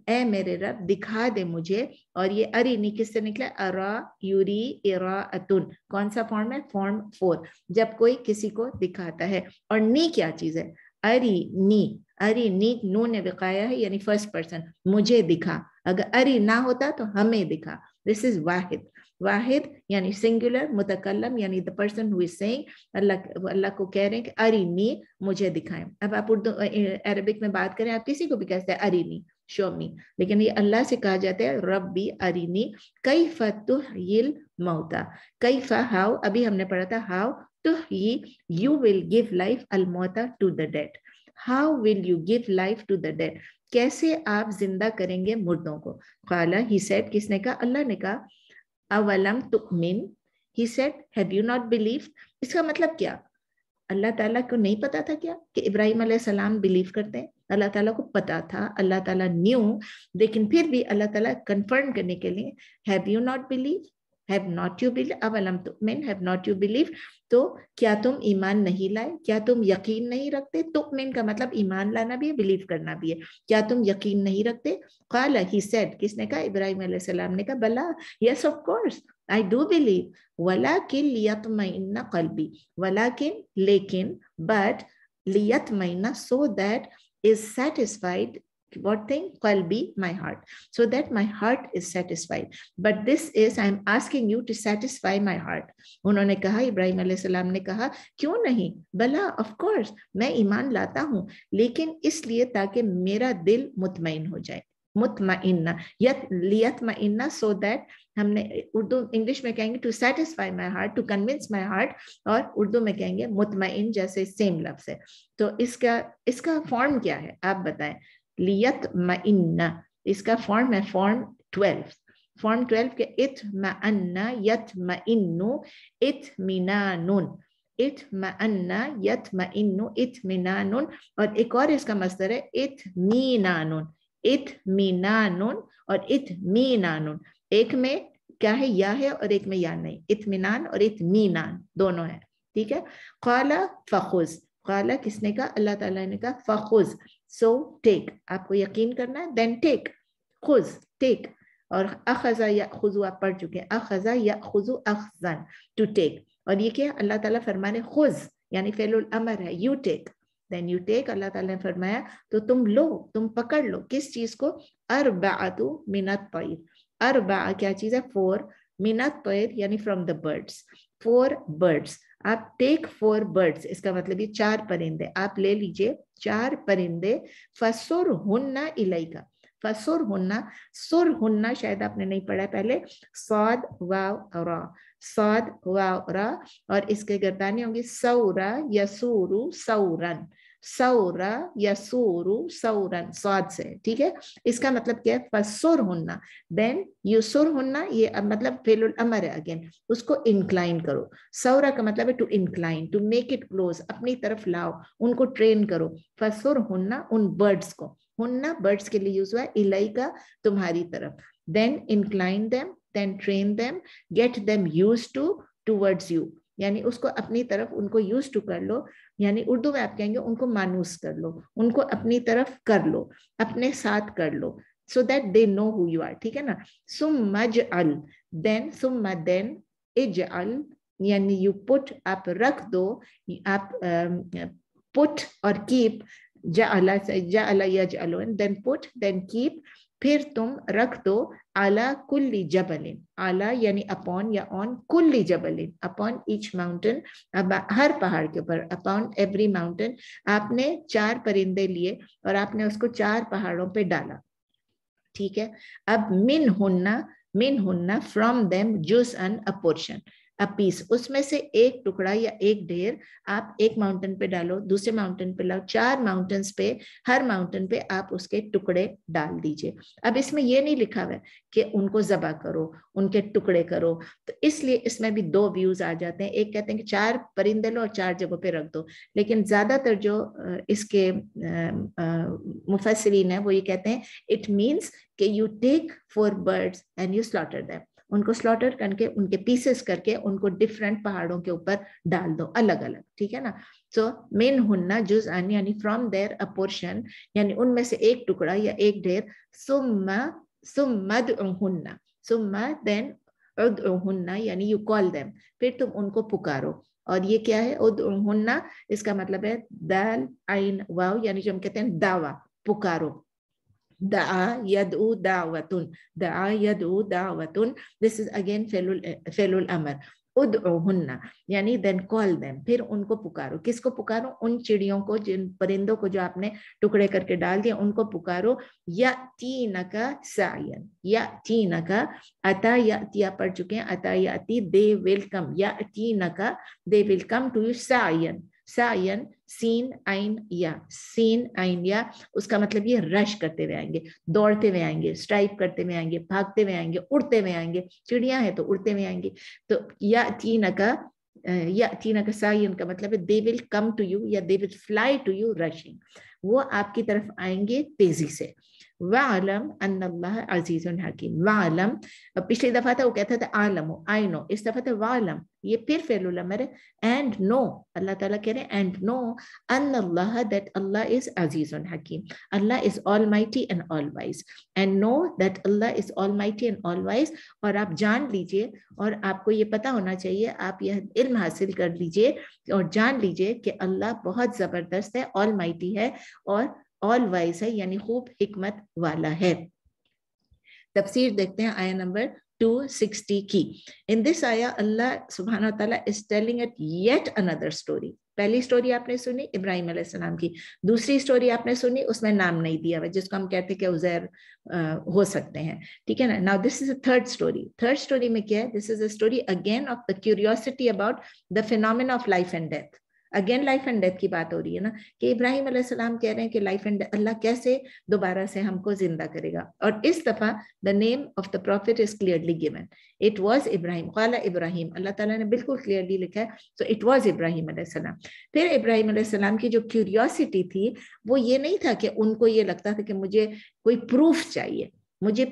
اے میرے رب دکھا دے مجھے. اور یہ ارینی کس سے نکلا؟ ارا یوری اراۃن. کون سا فارم ہے؟ فارم 4. جب کوئی کسی کو دکھاتا ہے. اور نی کیا چیز ہے؟ ارینی. ارینی نون وقایا ہے یعنی فرسٹ پرسن. مجھے دکھا. اگر اری نہ ہوتا تو ہمیں دکھا. دس از واحد. واحد یعنی سنگولر. متکلم یعنی the person who is saying. اللہ کو کہہ رہے ہیں کہ ارینی مجھے دکھائیں. اب آپ اردو عربک میں بات کریں, آپ کسی کو بھی کہتے ہیں ارینی, شو می, لیکن یہ اللہ سے کہا جاتا ہے ربی ارینی کیف تحیی الموتى. کیف ہاؤ, ابھی ہم نے پڑھا تھا ہاؤ تحیی, you will give life الموتى to the dead. How will you give life to the dead? کیسے آپ زندہ کریں گے مردوں کو؟ قال, he said, کس نے کہا؟ اللہ نے کہا. اولم تؤمن, he said, have you not believed? اس کا مطلب کیا؟ اللہ تعالیٰ کو نہیں پتا تھا کیا کہ ابراہیم علیہ السلام بلیو کرتے ہیں؟ اللہ تعالیٰ کو پتا تھا, اللہ تعالیٰ نیو, لیکن پھر بھی اللہ تعالیٰ کنفرم کرنے کے لیے have you not believed? have not you believed? اولم تؤمن, have not you believed? تو کیا تم ایمان نہیں لائے؟ کیا تم یقین نہیں رکھتے؟ تؤمن کا مطلب ایمان لانا بھی ہے, بلیو کرنا بھی ہے. کیا تم یقین نہیں رکھتے؟ قال, he said, کس نے کہا؟ ابراہیم علیہ السلام نے کہا بلا, yes of course I do believe. وَلَكِنْ لِيَطْمَئِنَّ قَلْبِي. وَلَكِنْ, لیکن, but, لِيَطْمَئِنَّ, so that is satisfied. What thing? قلبی, my heart. So that my heart is satisfied. But this is, I am asking you to satisfy my heart. انہوں نے کہا, ابراہیم علیہ السلام نے کہا, کیوں نہیں؟ بلا, of course, میں ایمان لاتا ہوں, لیکن اس لیے تاکہ میرا دل مطمئن ہو جائے. مطمئنہ, لیطمئنہ, so that, ہم نے اردو انگلش میں کہیں گے to satisfy my heart, to convince my heart, اور اردو میں کہیں گے مطمئن, جیسے سیم لفظ ہے. تو اس کا فارم کیا ہے آپ بتائیں؟ لیطمئن, اس کا فارم ہے فارم 12. فارم 12 کے اطمئن یطمئن اطمینان, اطمئن یطمئن اطمینان, اور ایک اور اس کا مصدر ہے اطمینان, اطمینان اور اطمینان. ایک میں کیا ہے؟ یا ہے, اور ایک میں یا نہیں. اطمینان اور اطمینان دونوں ہے, ٹھیک ہے. قال فخذ, قال کس نے کہا؟ اللہ تعالیٰ نے کہا فخذ, سو ٹیک, آپ کو یقین کرنا ہے, دین ٹیک, خذ, ٹیک. اور اخذ یاخذ آپ پڑھ چکے ہیں, اخذ یاخذ اخذا, ٹو ٹیک. اور یہ کیا اللہ تعالیٰ فرمانے خذ یعنی فعل الامر ہے, you take, then you take. اللہ تعالیٰ نے فرمایا تو تم لو, تم پکڑ لو. کس چیز کو؟ اربعۃ من الطیر. اربع کیا چیز ہے؟ 4. من الطیر یعنی فرام دا برڈس, 4 برڈس. آپ ٹیک 4 برڈس, اس کا مطلب یہ 4 پرندے آپ لے لیجئے, 4 پرندے. فسرہن الیک, فسرہن, سرہن شاید آپ نے نہیں پڑھا پہلے, صاد واو را, صاد واو را, اور اس کے گردانے ہوں گی سورا یسورو سورن, سورا یسورو سورن, صاد سے, ٹھیک ہے. اس کا مطلب کیا ہے؟ فسرہن, دین یسرہن, یہ مطلب فعل الامر ہے اگین, اس کو انکلائن کرو. سورا کا مطلب ہے to incline, to make it close, اپنی طرف لاؤ, ان کو ٹرین کرو. فسرہن, ان برڈس کو, ہننا برڈس کے لیے یوز ہوا ہے, الیکا تمہاری طرف, then incline them, then train them, get them used to towards you, یعنی اس کو اپنی طرف ان کو used to کر لو, یعنی اردو میں آپ کہیں گے ان کو مانوس کر لو, ان کو اپنی طرف کر لو, اپنے ساتھ کر لو, so that they know who you are, ٹھیک ہے نا. ثم اجعل, then, ثم then, اجعل یعنی you put, آپ رکھ دو, آپ put اور keep, جعل یجعل, then put, then keep, پھر تم رکھ دو, علی کل جبل, علی یعنی اپون یا آن, کل جبل اپون ایچ ماؤنٹین, ہر پہاڑ کے اوپر, اپون ایوری ماؤنٹین. آپ نے 4 پرندے لیے اور آپ نے اس کو 4 پہاڑوں پہ ڈالا, ٹھیک ہے. اب من ہننا فرام دیم جزءاً a portion, a piece, اس میں سے ایک ٹکڑا یا ایک ڈھیر آپ ایک ماؤنٹین پہ ڈالو, دوسرے ماؤنٹین پہ لاؤ, 4 ماؤنٹینز پہ, ہر ماؤنٹین پہ آپ اس کے ٹکڑے ڈال دیجئے. اب اس میں یہ نہیں لکھا ہوا ہے کہ ان کو ذبح کرو, ان کے ٹکڑے کرو, تو اس لیے اس میں بھی 2 ویوز آ جاتے ہیں. ایک کہتے ہیں کہ 4 پرندے لو اور 4 جگہوں پہ رکھ دو, لیکن زیادہ تر جو اس کے مفسرین ہیں وہ یہ کہتے ہیں اٹ مینس کہ you take 4 birds and you slaughter them. ان کو slaughter کر کے ان کے پیسز کر کے ان کو ڈفرینٹ پہاڑوں کے اوپر ڈال دو الگ الگ, ٹھیک ہے نا. سو من ہننا جزءان یعنی فرام دیر اے پورشن, یعنی ان میں سے ایک ٹکڑا یا ایک ڈھیر. ثم ادعوہن, ثم then ادعوہن یعنی یو کال them, پھر تم ان کو پکارو. اور یہ کیا ہے ادعوہن, اس کا مطلب ہے دال عین واو, یعنی جو ہم کہتے ہیں دعویٰ, پکارو. دعا یدعو دعوتن, دعا یدعو دعوتن, this is again فعل الامر. ادعوہن یعنی then call them, پھر ان کو پکارو. کس کو پکارو؟ ان چڑیوں کو, جن پرندوں کو جو آپ نے ٹکڑے کر کے ڈال دیا, ان کو پکارو. یأتینک سعیا, یأتینک, اتا یأتیا پڑھ چکے ہیں, اتا یأتی, they will come, یأتینک they will come to you سعیا, سعیا سین عین یا, سین عین یا, اس کا مطلب یہ رش کرتے ہوئے آئیں گے, دوڑتے ہوئے آئیں گے, اسٹرائپ کرتے ہوئے آئیں گے, بھاگتے ہوئے آئیں گے, اڑتے ہوئے آئیں گے. چڑیاں ہیں تو اڑتے ہوئے آئیں گے. تو یأتینک سعیا کا مطلب ہے they will come to you یا they will fly to you rushing, وہ آپ کی طرف آئیں گے تیزی سے. وَعْلَمْ أَنَّ اللَّهَ عَزِيزٌ حَكِيمٌ. وَعْلَمْ, پچھلی دفعہ تھا وہ کہتا تھا عالم, I know, اس دفعہ تھا وَعْلَمْ, یہ پھر فعل الامر ہے. and know, اللہ تعالیٰ کہہ رہے ہیں and know أَنَّ اللَّهَ, that Allah is عزیز حکیم, Allah is almighty and all wise, and know that Allah is almighty and all wise. اور آپ جان لیجئے, اور آپ کو یہ پتا ہونا چاہیے, آپ یہ علم حاصل کر لیجئے اور جان لیجئے کہ اللہ بہت زبردست ہے, almighty ہے اور all wise ہے, یعنی خوب حکمت والا ہے. تفسیر دیکھتے ہیں آیہ نمبر 260 کی. In this ayah, Allah subhanahu wa ta'ala is telling it yet another story. پہلی سٹوری آپ نے سنی ابراہیم علیہ السلام کی, دوسری سٹوری آپ نے سنی, اس میں نام نہیں دیا ہوا, جس کو ہم کہتے ہیں کہ عزیر ہو سکتے ہیں, ٹھیک ہے نا. Now this is a third story. Third story میں کیا ہے؟ This is a story again of the curiosity about the phenomena of life and death. Again life and death کی بات ہو رہی ہے نا, کہ ابراہیم علیہ السلام کہہ رہے ہیں کہ لائف اینڈ اللہ کیسے دوبارہ سے ہم کو زندہ کرے گا. اور اس دفعہ the name of the prophet is clearly given. It was Ibrahim. قال ابراہیم, اللہ تعالیٰ نے بالکل کلیئرلی لکھا ہے. So it was ابراہیم علیہ السلام. پھر ابراہیم علیہ السلام کی جو کیوریوسٹی تھی وہ یہ نہیں تھا کہ ان کو یہ لگتا تھا کہ مجھے کوئی پروف چاہیے, مجھے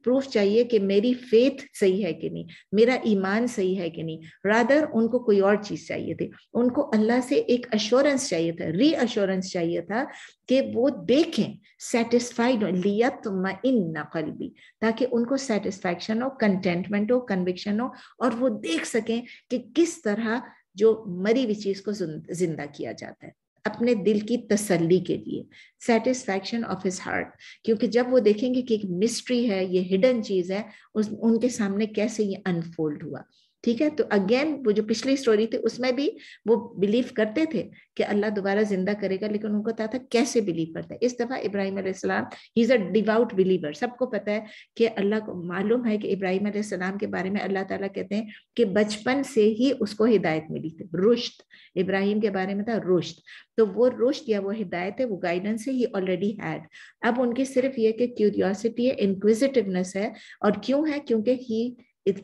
پروف چاہیے کہ میری فیتھ صحیح ہے کہ نہیں, میرا ایمان صحیح ہے کہ نہیں. رادر ان کو کوئی اور چیز چاہیے تھی, ان کو اللہ سے ایک ایشورنس چاہیے تھا, ری ایشورنس چاہیے تھا کہ وہ دیکھیں, سیٹسفائیڈ ہو, لیطمئن قلبی, تاکہ ان کو سیٹسفیکشن ہو, کنٹینٹمنٹ ہو, کنوکشن ہو, اور وہ دیکھ سکیں کہ کس طرح جو مری ہوئی چیز کو زندہ کیا جاتا ہے, اپنے دل کی تسلی کے لیے, سیٹسفیکشن آف ہز ہارٹ. کیونکہ جب وہ دیکھیں گے کہ ایک مسٹری ہے, یہ ہڈن چیز ہے, ان کے سامنے کیسے یہ انفولڈ ہوا, ٹھیک ہے. تو اگین وہ جو پچھلی سٹوری تھی اس میں بھی وہ بلیو کرتے تھے کہ اللہ دوبارہ زندہ کرے گا, لیکن ان کو پتا تھا کیسے بلیو کرتا ہے. اس دفعہ ابراہیم علیہ السلام ہی از اے ڈیواؤٹ بلیور. سب کو پتا ہے کہ اللہ کو معلوم ہے کہ ابراہیم علیہ السلام کے بارے میں اللہ تعالیٰ کہتے ہیں کہ بچپن سے ہی اس کو ہدایت ملی تھی, رشد. ابراہیم کے بارے میں تھا رشد, تو وہ رشد یا وہ ہدایت ہے, وہ گائیڈنس ہے, ہی آلریڈی ہیڈ. اب ان کی صرف یہ کہ کیوریوسٹی ہے, انکویزیٹیونیس ہے. اور کیوں ہے؟ کیونکہ ہی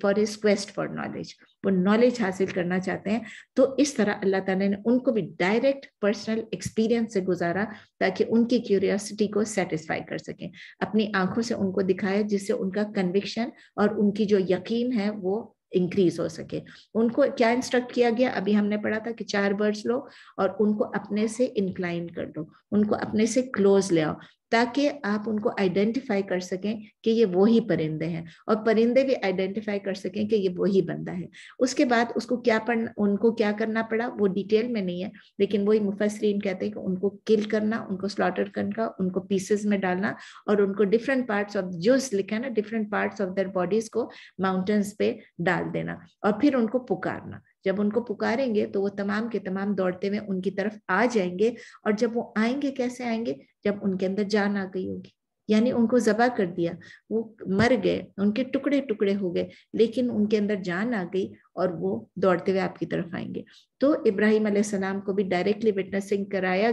for his quest for knowledge, وہ نالج حاصل کرنا چاہتے ہیں. تو اس طرح اللہ تعالیٰ نے ان کو بھی ڈائریکٹ پرسنل ایکسپیرینس سے گزارا تاکہ ان کی کیوریوسٹی کو سیٹسفائی کر سکیں, اپنی آنکھوں سے ان کو دکھایا, جس سے ان کا کنوکشن اور ان کی جو یقین ہے وہ انکریز ہو سکے. ان کو کیا انسٹرکٹ کیا گیا؟ ابھی ہم نے پڑھا تھا کہ 4 برڈز لو اور ان کو اپنے سے انکلائن کر دو, ان کو اپنے سے کلوز لے آؤ, تاکہ آپ ان کو آئیڈینٹیفائی کر سکیں کہ یہ وہی پرندے ہیں, اور پرندے بھی آئیڈینٹیفائی کر سکیں کہ یہ وہی بندہ ہے. اس کے بعد اس کو کیا پڑھنا, ان کو کیا کرنا پڑا وہ ڈیٹیل میں نہیں ہے, لیکن وہی مفسرین کہتے ہیں کہ ان کو کل کرنا, ان کو سلاٹر کرنا, ان کو پیسز میں ڈالنا, اور ان کو ڈفرینٹ پارٹس آف جوز لکھا ہے نا, different parts of their bodies کو ماؤنٹینس پہ ڈال دینا, اور پھر ان کو پکارنا. جب ان کو پکاریں گے تو وہ تمام کے تمام دوڑتے ہوئے ان کی طرف آ جائیں گے. اور جب وہ آئیں گے کیسے آئیں گے؟ جب ان کے اندر جان آ گئی ہوگی, یعنی ان کو ذبح کر دیا, وہ مر گئے, ان کے ٹکڑے ٹکڑے ہو گئے, لیکن ان کے اندر جان آ گئی اور وہ دوڑتے ہوئے آپ کی طرف آئیں گے. تو ابراہیم علیہ السلام کو بھی ڈائریکٹلی وٹنس کرایا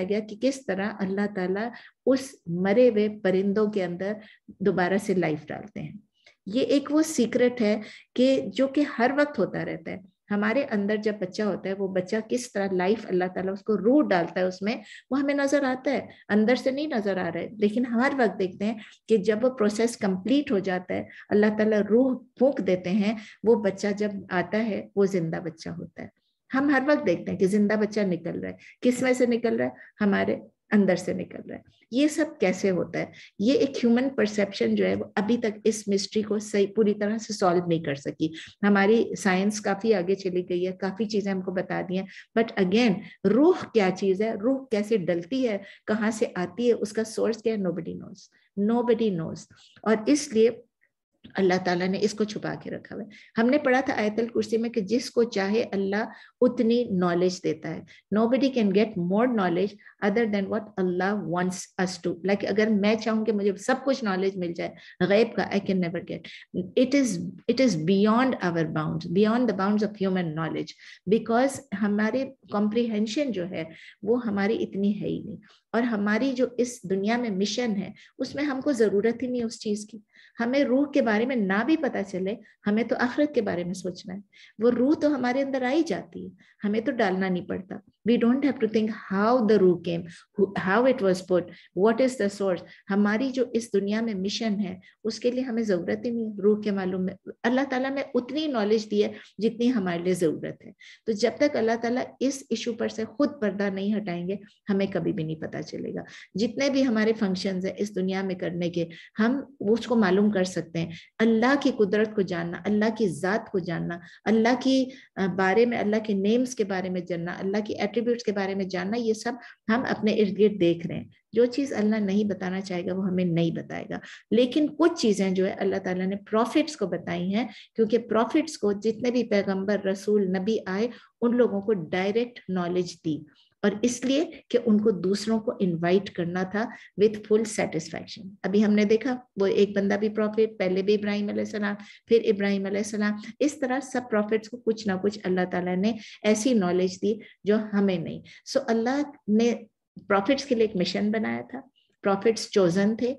گیا کہ کس طرح اللہ تعالیٰ اس مرے ہوئے پرندوں کے اندر دوبارہ سے لائف ڈالتے ہیں. یہ ایک وہ سیکرٹ ہے کہ جو کہ ہر وقت ہوتا رہتا ہے. हमारे अंदर जब बच्चा होता है, वो बच्चा किस तरह लाइफ अल्लाह ताला उसको रूह डालता है उसमें, वो हमें नजर आता है, अंदर से नहीं नजर आ रहा है। लेकिन हर वक्त देखते हैं कि जब वो प्रोसेस कंप्लीट हो जाता है, अल्लाह ताला रूह फूंक देते हैं, वो बच्चा जब आता है वो जिंदा बच्चा होता है। हम हर वक्त देखते हैं कि जिंदा बच्चा निकल रहा है, किस में से निकल रहा है, हमारे अंदर से निकल रहा है। ये सब कैसे होता है? ये एक ह्यूमन परसेप्शन जो है वो अभी तक इस मिस्ट्री को सही पूरी तरह से सॉल्व नहीं कर सकी। हमारी साइंस काफी आगे चली गई है, काफी चीजें हमको बता दी हैं, बट अगेन रूह क्या चीज है, रूह कैसे डलती है, कहाँ से आती है, उसका सोर्स क्या है, नोबडी नोज, नोबडी नोज। और इसलिए अल्लाह ताला ने इसको छुपा के रखा हुआ है। हमने पढ़ा था आयतल कुर्सी में कि जिसको चाहे अल्लाह उतनी नॉलेज देता है। Nobody can get more knowledge other than what Allah wants us to. Like अगर मैं चाहूँ कि मुझे सब कुछ नॉलेज मिल जाए गैब का, I can never get. It is beyond our bounds, beyond the bounds of human knowledge, because हमारे कॉम्प्रिहेंशन जो है वो हमारी इतनी है ही नहीं। और हमारी जो इस दुनिया में मिशन है उसमें हमको जरूरत ही नहीं उस चीज की। हमें रूह के बारे में ना भी पता चले, हमें तो आखिरत के बारे में सोचना है। वो रूह तो हमारे अंदर आई जाती है, हमें तो डालना नहीं पड़ता। We don't have to think how the रूह came, how it was put, what is the source. हमारी जो इस दुनिया में मिशन है उसके लिए हमें जरूरत ही नहीं रूह के मालूम में। अल्लाह ताला ने उतनी नॉलेज दी है जितनी हमारे लिए जरूरत है। तो जब तक अल्लाह ताला इस इशू पर से खुद पर्दा नहीं हटाएंगे, हमें कभी भी नहीं पता चलेगा। जितने भी हमारे फंक्शंस हैं इस दुनिया में करने के, हम उसको मालूम कर सकते हैं। अल्लाह की कुदरत को जानना, अल्लाह की जात को जानना, अल्लाह की बारे में, अल्लाह के नेम्स के बारे में जानना, अल्लाह की एट्रीब्यूट्स के बारे में जानना, ये सब हम अपने इर्द गिर्द देख रहे हैं। जो चीज अल्लाह नहीं बताना चाहेगा वो हमें नहीं बताएगा। लेकिन कुछ चीजें जो है अल्लाह ताला ने प्रॉफिट्स को बताई हैं, क्योंकि प्रॉफिट्स को जितने भी पैगंबर, रसूल, नबी आए, उन लोगों को डायरेक्ट नॉलेज दी, और इसलिए कि उनको दूसरों को इनवाइट करना था विथ फुल सेटिस्फैक्शन। अभी हमने देखा वो एक बंदा भी प्रॉफिट, पहले भी इब्राहिम अलैहिस्सलाम, फिर इब्राहिम अलैहिस्सलाम, इस तरह सब प्रॉफिट्स को कुछ ना कुछ अल्लाह ताला ने ऐसी नॉलेज दी जो हमें नहीं। सो अल्लाह ने प्रॉफिट्स के लिए एक मिशन बनाया था, प्रॉफिट्स चोजन थे।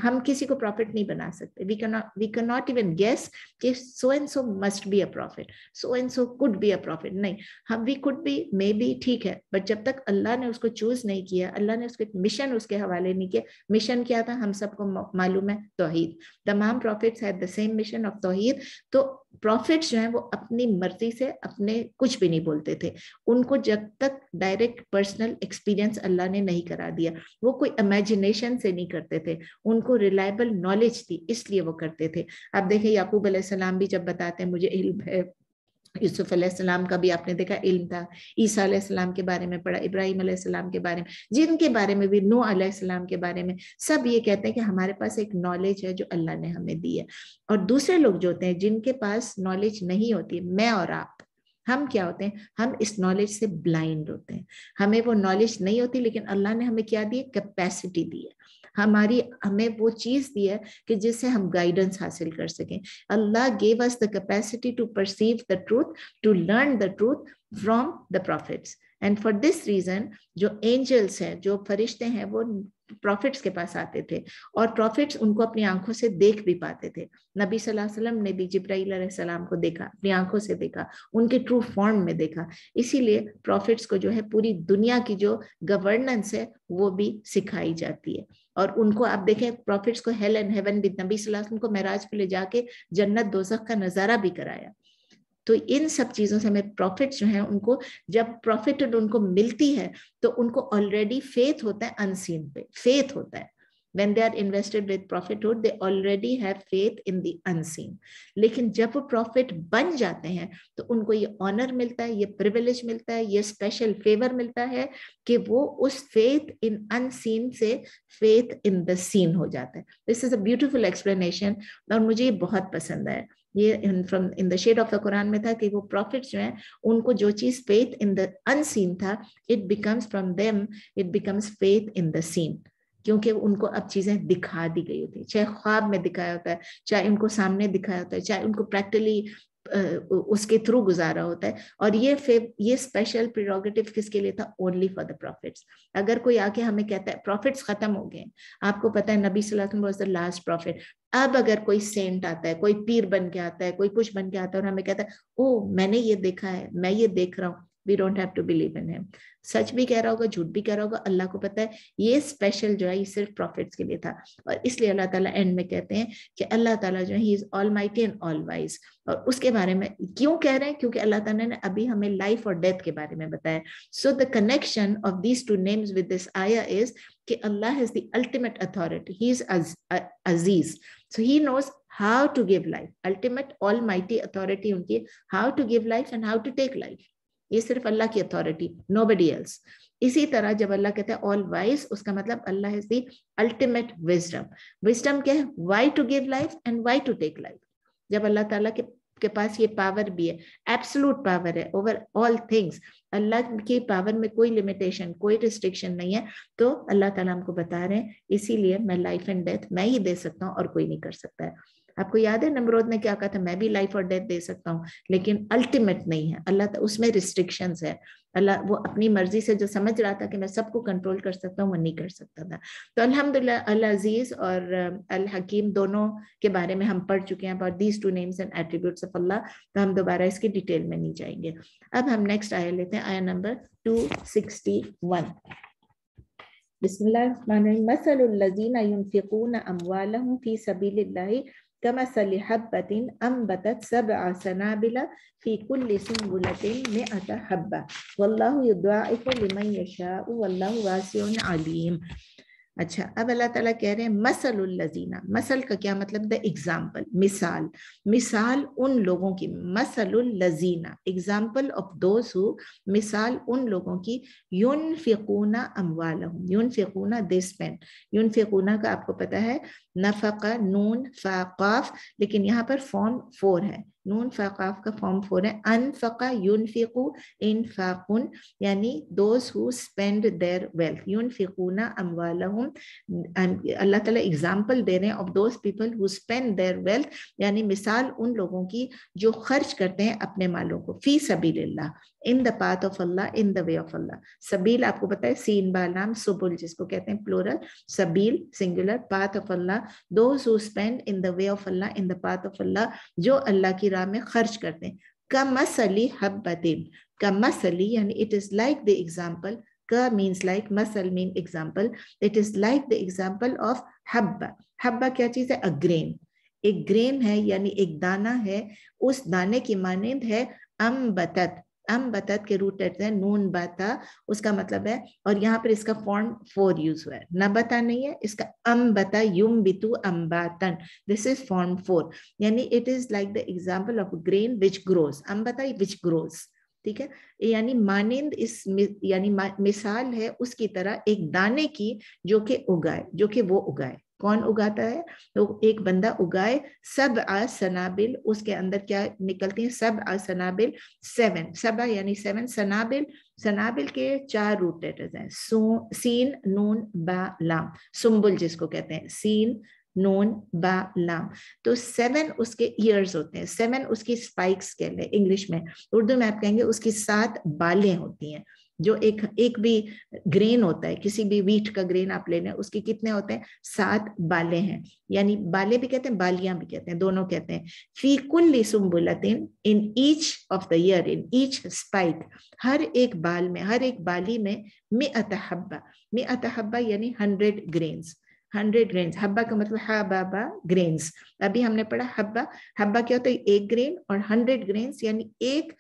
हम किसी को प्रॉफिट नहीं बना सकते। We can not even guess कि so and so must be a prophet, so and so could be a prophet. नहीं, हम we could be, may be, ठीक है, बट जब तक अल्लाह ने उसको चूज नहीं किया, अल्लाह ने उसको मिशन उसके हवाले नहीं किया। मिशन क्या था हम सबको मालूम है, तौहीद। तमाम prophets had the same mission of तौहीद। तो प्रॉफिट्स जो है वो अपनी मर्जी से अपने कुछ भी नहीं बोलते थे। उनको जब तक डायरेक्ट पर्सनल एक्सपीरियंस अल्लाह ने नहीं करा दिया, वो कोई इमेजिनेशन से नहीं करते थे, उनको रिलायबल नॉलेज थी इसलिए वो करते थे। आप देखें याकूब अलैहिस्सलाम भी जब बताते हैं मुझे इल्म है, यूसुफ अलैहिस्सलाम का भी आपने देखा इल्म था, ईसा अलैहिस्सलाम के बारे में पढ़ा, इब्राहिम अलैहिस्सलाम के बारे में, जिनके बारे में भी, नूह अलैहिस्सलाम के बारे में, सब ये कहते हैं कि हमारे पास एक नॉलेज है जो अल्लाह ने हमें दी है। और दूसरे लोग जो होते हैं जिनके पास नॉलेज नहीं होती, मैं और आप, हम क्या होते हैं, हम इस नॉलेज से ब्लाइंड होते हैं। हमें वो नॉलेज नहीं होती, लेकिन अल्लाह ने हमें क्या दी, कैपेसिटी दी है, हमें वो चीज दी है कि जिससे हम गाइडेंस हासिल कर सकें। Allah gave us the capacity to perceive the truth, to learn the truth from the prophets. And for this reason जो एंजल्स हैं, जो फरिश्ते हैं, वो प्रॉफिट्स के पास आते थे, और प्रॉफिट्स उनको अपनी आंखों से देख भी पाते थे। नबी सल्लल्लाहु अलैहि वसल्लम ने भी जिब्राइल अलैहिस्सलाम को देखा, अपनी आंखों से देखा, उनके ट्रू फॉर्म में देखा। इसीलिए प्रॉफिट्स को जो है पूरी दुनिया की जो गवर्नेंस है वो भी सिखाई जाती है। और उनको आप देखें, प्रॉफिट्स को हेल एंड हेवन भी नबी सल्लल्लाहु अलैहि वसल्लम को मेराज पे ले जाके जन्नत दोज़ख का नजारा भी कराया। तो इन सब चीजों से हमें प्रॉफिट जो है, उनको जब प्रॉफिट उनको मिलती है तो उनको ऑलरेडी फेथ होता है, अनसीन पे फेथ होता है। When they are invested with prophethood, they already have faith in the unseen. लेकिन जब वो प्रॉफिट बन जाते हैं तो उनको ये ऑनर मिलता है, ये प्रिविलेज मिलता है, ये स्पेशल फेवर मिलता है कि वो उस फेथ इन अनसीन से फेथ इन द सीन हो जाता है। This is a beautiful explanation और मुझे ये बहुत पसंद आया। ये in the shade of the Quran में था कि वो प्रॉफिट्स जो हैं, उनको जो चीज फेथ इन द अनसीन था, it becomes from them, it becomes faith in the seen, क्योंकि उनको अब चीजें दिखा दी गई होती है, चाहे ख्वाब में दिखाया होता है, चाहे उनको सामने दिखाया होता है, चाहे उनको प्रैक्टिकली उसके थ्रू गुजारा होता है। और ये स्पेशल प्रिरोगेटिव किसके लिए था? Only for the profits. अगर कोई आके हमें कहता है प्रॉफिट्स खत्म हो गए, आपको पता है नबी सल्लल्लाहु अलैहि वसल्लम वाज द लास्ट प्रॉफिट, अब अगर कोई सेंट आता है, कोई पीर बन के आता है, कोई कुछ बन के आता है और हमें कहता है ओ मैंने ये देखा है, मैं ये देख रहा हूँ, we don't have to believe in him. सच भी कह रहा होगा, झूठ भी कह रहा होगा, अल्लाह को पता है। ये स्पेशल जो है ये सिर्फ प्रॉफिट्स के लिए था। और इसलिए अल्लाह ताला एंड में कहते हैं कि अल्लाह ताला जो है he is all mighty and all wise. और उसके बारे में क्यों कह रहे हैं? क्योंकि अल्लाह ताला ने अभी हमें लाइफ और डेथ के बारे में बताया। So the connection of these two names with this आया इज कि अल्लाह is the ultimate authority, he is अजीज, so he knows how to give life. Ultimate almighty authority उनकी how to give life and how to take life. ये सिर्फ अल्लाह की authority, nobody else. इसी तरह जब अल्लाह कहता है all wise, उसका मतलब अल्लाह is the ultimate wisdom. Wisdom क्या है? Why to give life and why to take life. जब अल्लाह ताला के पास ये पावर भी है, एब्सोल्यूट पावर है ओवर ऑल थिंग्स, अल्लाह की पावर में कोई लिमिटेशन, कोई रिस्ट्रिक्शन नहीं है, तो अल्लाह ताला हमको बता रहे हैं इसीलिए मैं लाइफ एंड डेथ मैं ही दे सकता हूँ और कोई नहीं कर सकता है। आपको याद है नमरूद ने क्या कहा था? मैं भी लाइफ और डेथ दे सकता हूँ, लेकिन अल्टीमेट नहीं है। अल्लाह उसमें रिस्ट्रिक्शंस है। अल्लाह वो अपनी मर्जी से जो समझ रहा था कि मैं सबको कंट्रोल कर सकता हूँ, वो नहीं कर सकता था। तो अल्हम्दुलिल्लाह अल अजीज और अल हकीम दोनों के बारे में हम पढ़ चुके हैं, about these two names and attributes of Allah, तो हम दोबारा इसकी डिटेल में नहीं जाएंगे। अब हम नेक्स्ट आया लेते हैं, आया नंबर 261। बिस्मिल्लाहिर्रहमानिर्रहीम। मसलुल लज़ीना युनफ़िक़ूना अम्वालहुम फ़ी सबीलिल्लाहि कमसलि हब्बतिन अम्बतत सबअ सनाबिला फ़ी कुल्लि सुंबुलतिन मिअता हब्बा वल्लाहु युद्वाइफ़ु लिमन यशाअ वल्लाहु वासिउन अलीम। अच्छा, अब अल्लाह ताला कह रहे हैं मसलुल लज़ीना। मसल का क्या मतलब? द एग्जाम्पल, मिसाल, मिसाल उन लोगों की। मसलुल लज़ीना, एग्जाम्पल ऑफ दोज हु, मिसाल उन लोगों की, युनफ़िक़ूना अम्वालहुम, युनफ़िक़ूना दे स्पेंड। युनफ़िक़ूना का आपको पता है नफ़क़ा, नून फ़ा क़ाफ, लेकिन यहाँ पर फॉर्म 4 है, नून फ़ा क़ाफ का फॉर्म 4 है। अनफ़क़ा युनफ़िक़ु इन्फ़ाक़ुन, यानी those who spend their wealth. युनफ़िक़ूना अम्वालहुम, अल्लाह ताला एग्जाम्पल दे रहे हैं of those people who spend their wealth, यानी मिसाल उन लोगों की जो खर्च करते हैं अपने मालों को, फी सबीलिल्लाह, in the path of Allah, in the way of Allah. सबील आपको पता है सीन बालाम सुबुल जिसको कहते हैं प्लूरल, सबील singular, path of Allah, those who spend in the way of Allah, in the path of Allah, जो अल्लाह की राह में खर्च करते हैं। कमसली हब्बतिन, कमसली यानी it is like the example, का means like, masal mean example, it is like the example of habba. habba क्या चीज है? a grain, एक ग्रेन है यानी एक दाना है, उस दाने की मानिंद है अम्बतत। अम्बतत के रूट लेटर है नून बाता, उसका मतलब है, और यहाँ पर इसका फॉर्म 4 यूज हुआ है, नबता नहीं है, इसका अम्बता युम्बितु अम्बातन, दिस इज फॉर्म 4, यानी it is like the example of grain which grows, अम्बता विच ग्रोज, ठीक है। यानी मानिंद इस यानी मिसाल है उसकी तरह एक दाने की जो कि उगाए, जो कि वो उगाए। कौन उगाता है? तो एक बंदा उगाए, सब आ सनाबिल, उसके अंदर क्या निकलती हैं? सब आ सनाबिल, 7, सबा यानी 7, सनाबिल, सनाबिल के 4 रूट लेटर्स हैं, सीन नून बा लाम, सुम्बुल जिसको कहते हैं, सीन नून बा लाम। तो 7 उसके ईयर्स होते हैं, 7 उसकी स्पाइक्स कहते हैं इंग्लिश में, उर्दू में आप कहेंगे उसकी 7 बालें होती हैं। जो एक भी ग्रेन होता है, किसी भी व्हीट का ग्रेन आप ले लें, उसके कितने होते हैं? 7 बालें हैं, यानी बालें भी कहते हैं, बालियां भी कहते हैं, दोनों कहते हैं। फी कुल्ली सुम्बुलतिन, in each of the ear, in each spike, हर एक बाल में, हर एक बाली में, मिअत हब्बा, मिअत हब्बा यानी 100 ग्रेन्स, 100 ग्रेन्स। हब्बा का मतलब हा बाबा ग्रेन्स, अभी हमने पढ़ा हब्बा, हब्बा क्या होता है? एक ग्रेन, और 100 ग्रेन्स यानी एक,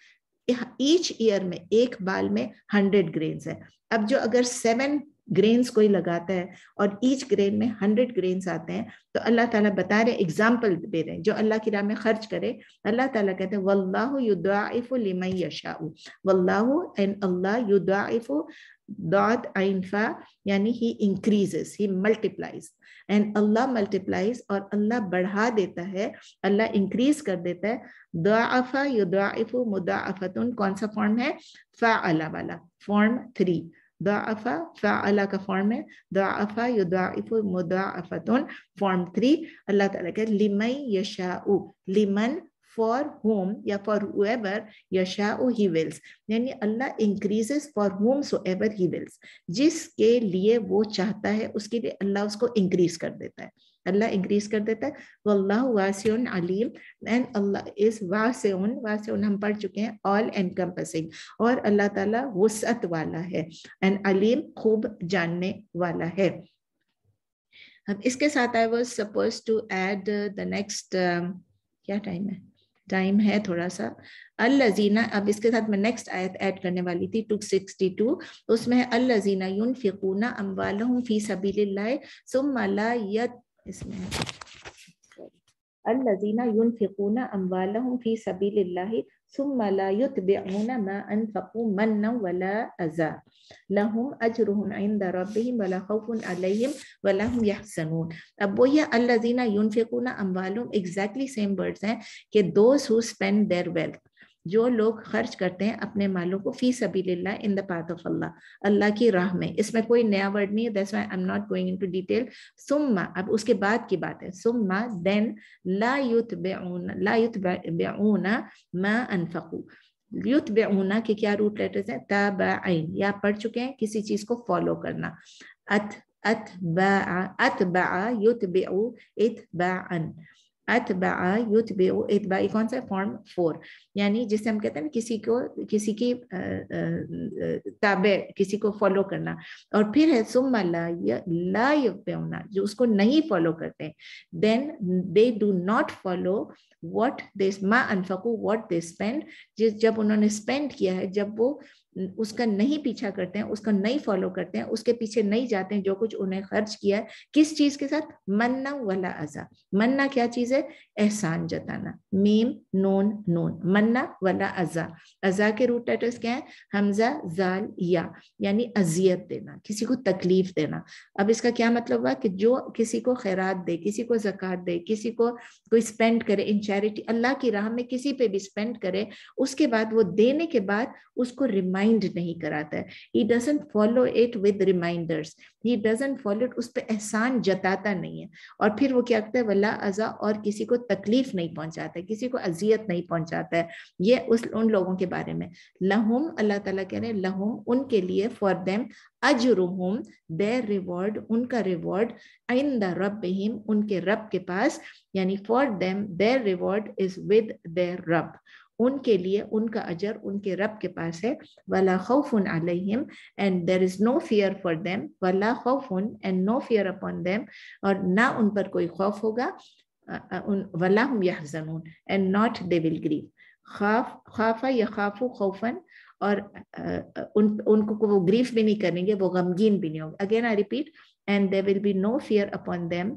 ईच ईयर में, एक बाल में 100 ग्रेन्स है। अब जो अगर 7 ग्रेन्स कोई लगाता है और ईच ग्रेन में 100 ग्रेन्स आते हैं, तो अल्लाह ताला बता रहे, एग्जाम्पल दे रहे हैं, जो अल्लाह की राह में खर्च करे, अल्लाह ताला कहते हैं वल्लाहु युद्वाइफु लिमन यशाउ, वल्लाहु एंड अल्लाह युद्वाइफु, dot ainfa यानी he increases, he multiplies, and Allah multiplies, और अल्लाह बढ़ा देता है, अल्लाह इंक्रीज कर देता है। दाअफा युदाइफु मुदाअफतुन, कौन सा फॉर्म है? फ़अला वाला, फॉर्म 3। दाअफा फ़अला का फॉर्म है, दाअफा युदाइफु मुदाअफतुन, फॉर्म 3। अल्लाह ताला कहते लिमन यशाउ, लिमन for whom या for whoever yasha'u he wills, यानी अल्लाह increases for whomsoever he wills, जिसके लिए वो चाहता है उसके लिए अल्लाह उसको increase कर देता है, अल्लाह इंक्रीज कर देता है. वल्लाहु वासिउन अलीम, एंड अल्लाह इज वासिउन, वासिउन हम पढ़ चुके हैं, ऑल एनकम्पसिंग, और अल्लाह ताला वुसअत वाला है, एंड अलीम खूब जानने वाला है. अब इसके साथ I was suppose to add the next, क्या टाइम है, टाइम है थोड़ा सा, अल्लज़ीना. अब इसके साथ मैं नेक्स्ट आयत ऐड करने वाली थी 262, उसमें है अल्लज़ीना युनफिकूना अम्वालहुम फी सबीलिल्लाह सुम्मा ला यत, इसमें अल्लज़ीना युनफिकूना अम्वालहुम फी सबीलिल्लाह सुम्मा ला युतबिऊना मा अनफकू मन्नन वला अज़ा लहुम अजरुहुम इंदा रब्बिहिम वला खौफुन अलैहिम वला हुम यहज़नून. अब वो ये अल्लज़ीना युनफिकूना अम्वालहुम एग्जैक्टली सेम वर्ड्स हैं कि those who spend their wealth, जो लोग खर्च करते हैं अपने मालों को फी सबीलिल्लाह इन द पाथ ऑफ अल्लाह, अल्लाह की राह में. इसमें कोई नया वर्ड नहीं है, that's why I am not going into detail. सुम्मा, अब उसके बाद की बात है, सुम्मा देन ला युतबिऊना मा अनफकू. युतबिऊना के क्या रूट लेटर्स हैं, ताबाइन, या पढ़ चुके हैं, किसी चीज को फॉलो करना. अतबा युतबिउ इतबाअन, अतबा युतबिउ इतबाई कौन सा फॉर्म 4, यानी जिसे हम कहते हैं किसी की ताबे, किसी को फॉलो करना. और फिर है सुम्मा ला युतबिउना, जो उसको नहीं फॉलो करते, then they do not follow what they मा अनफकू, व्हाट दे स्पेंड, जब उन्होंने स्पेंड किया है, जब वो उसका नहीं पीछा करते हैं, उसका नहीं फॉलो करते हैं, उसके पीछे नहीं जाते हैं, जो कुछ उन्हें खर्च किया है, किस चीज के साथ, मन्ना वला अज़ा. मन्ना क्या चीज है, एहसान जताना, मीम नून नून, मन्ना वला अज़ा. अज़ा के रूट लेटर्स क्या है, हमजा जाल या, यानी अजियत देना, किसी को तकलीफ देना. अब इसका क्या मतलब हुआ कि जो किसी को खैरात दे, किसी को ज़कात दे, किसी को कोई स्पेंड करे इन चैरिटी, अल्लाह की राह में किसी पे भी स्पेंड करे, उसके बाद वो देने के बाद उसको रिमाइंड नहीं कराता है. He doesn't follow it with reminders. He doesn't follow it, उस पे एहसान जताता नहीं है. और फिर वो क्या करता है, वला अज़ा, और किसी को तकलीफ नहीं पहुंचाता है, किसी को अजियत नहीं पहुंचाता है. ये उन लोगों के बारे में. लहुम, अल्लाह ताला कह रहे हैं लहुम, उनके लिए, फॉर देम, अजरुहुम, देयर रिवॉर्ड, उनका रिवॉर्ड, इंदा रब्बिहिम, उनके रब के पास, यानी for them their reward is with their रब, उनके लिए उनका अजर उनके रब के पास है. वला खौफुन अलैहिम, and there is no fear for them, वला खौफुन, and no fear upon them, और ना उन पर कोई खौफ होगा, वला हुम यहज़नून, and not they will grieve. खाफा यखाफु खौफन, और उनको वो ग्रीफ भी नहीं करेंगे, वो गमगीन भी नहीं होंगे. Again I repeat, and there will be no fear upon them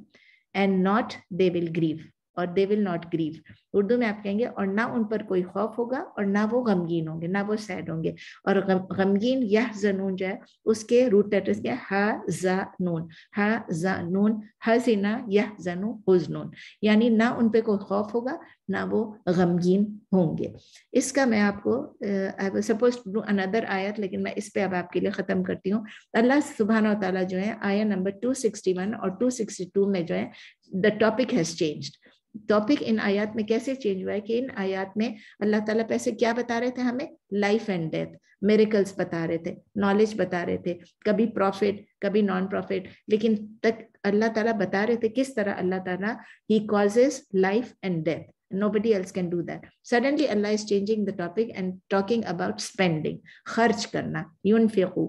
and not they will grieve, और they will not grieve. Urdu में आप कहेंगे और ना उन पर कोई खौफ होगा, और ना वो गमगीन होंगे, ना वो सैड होंगे. और गमगीन यहज़नून जो है, उसके रूट लेटर्स क्या, हा जा नून, हा जा नून, हज़िना यहज़नु हुज़्नुन, यानी ना उन पे कोई खौफ होगा, ना वो गमगीन होंगे. इसका मैं आपको I was supposed to do another आयत, लेकिन मैं इस पे अब आपके लिए ख़त्म करती हूँ. अल्लाह सुब्हानहू व तआला जो है, आयत नंबर 261 और 262 में जो है, the topic has changed. Topic in आयात में कैसे चेंज हुआ है कि इन आयात में अल्लाह ताला पैसे क्या बता रहे थे हमें, लाइफ एंड डेथ, मिरेकल्स बता रहे थे, नॉलेज बता रहे थे, कभी प्रॉफिट कभी नॉन प्रॉफिट, लेकिन तक अल्लाह ताला बता रहे थे किस तरह अल्लाह ताला he causes life and death. Nobody else can do that. Suddenly Allah is changing the topic and talking about spending, खर्च करना, युनफिकू,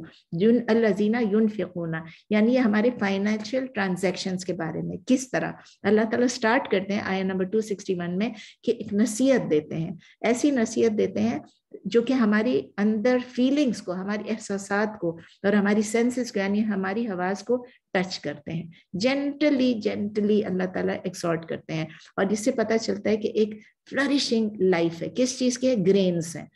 अल्लज़ीना युनफिकूना, यानी ये हमारे फाइनेंशियल ट्रांजैक्शंस के बारे में किस तरह अल्लाह ताला स्टार्ट करते हैं आयत नंबर 261 में कि एक नसीहत देते हैं, ऐसी नसीहत देते हैं जो कि हमारी अंदर फीलिंग्स को, हमारी एहसासात को और हमारी सेंसेस को, यानी हमारी हवास को टच करते हैं. जेंटली अल्लाह ताला एक्सहॉर्ट करते हैं, और इससे पता चलता है कि एक फ्लरिशिंग लाइफ है. किस चीज के, ग्रेन्स है.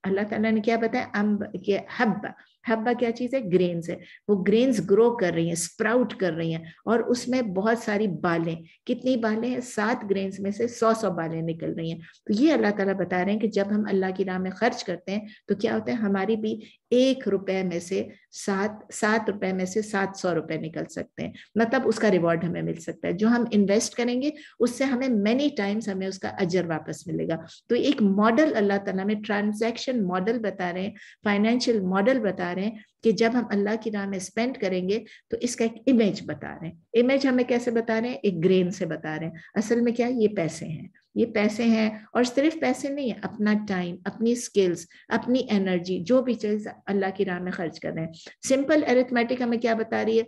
अल्लाह ताला ने क्या बताया, अम्ब के हब्बा, हब्बा क्या चीज है, ग्रेन्स है. वो ग्रेन्स ग्रो कर रही हैं, स्प्राउट कर रही हैं, और उसमें बहुत सारी बालें, कितनी बालें हैं, 7 ग्रेन्स में से 100 बालें निकल रही हैं. तो ये अल्लाह ताला बता रहे हैं कि जब हम अल्लाह की राह में खर्च करते हैं तो क्या होता है, हमारी भी 1 रुपए में से 7 रुपए में से 700 रुपए निकल सकते हैं, मतलब उसका रिवॉर्ड हमें मिल सकता है। जो हम इन्वेस्ट करेंगे उससे हमें मेनी टाइम्स हमें उसका अजर वापस मिलेगा। तो एक मॉडल अल्लाह ताला में ट्रांजैक्शन मॉडल बता रहे हैं, फाइनेंशियल मॉडल बता रहे हैं कि जब हम अल्लाह की राह में स्पेंड करेंगे तो इसका एक इमेज बता रहे हैं। इमेज हमें कैसे बता रहे हैं? एक ग्रेन से बता रहे हैं। असल में क्या है? ये पैसे हैं, ये पैसे हैं, और सिर्फ पैसे नहीं है, अपना टाइम, अपनी स्किल्स, अपनी एनर्जी, जो भी चीज अल्लाह की राह में खर्च कर रहे हैं। सिंपल अरिथमेटिक हमें क्या बता रही है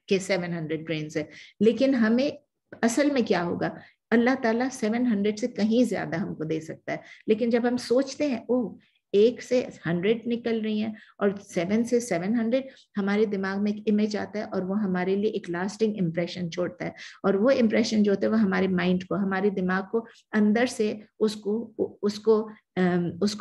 कि 700 ग्रेन्स है, लेकिन हमें असल में क्या होगा? अल्लाह ताला 700 से कहीं ज्यादा हमको दे सकता है, लेकिन जब हम सोचते हैं ओ 1 से 100 निकल रही हैं और 7 से 700, हमारे दिमाग में एक इमेज आता है और वो हमारे लिए एक लास्टिंग इम्प्रेशन छोड़ता है, और वो इम्प्रेशन जो होता है वो हमारे माइंड को, हमारे दिमाग को अंदर से उसको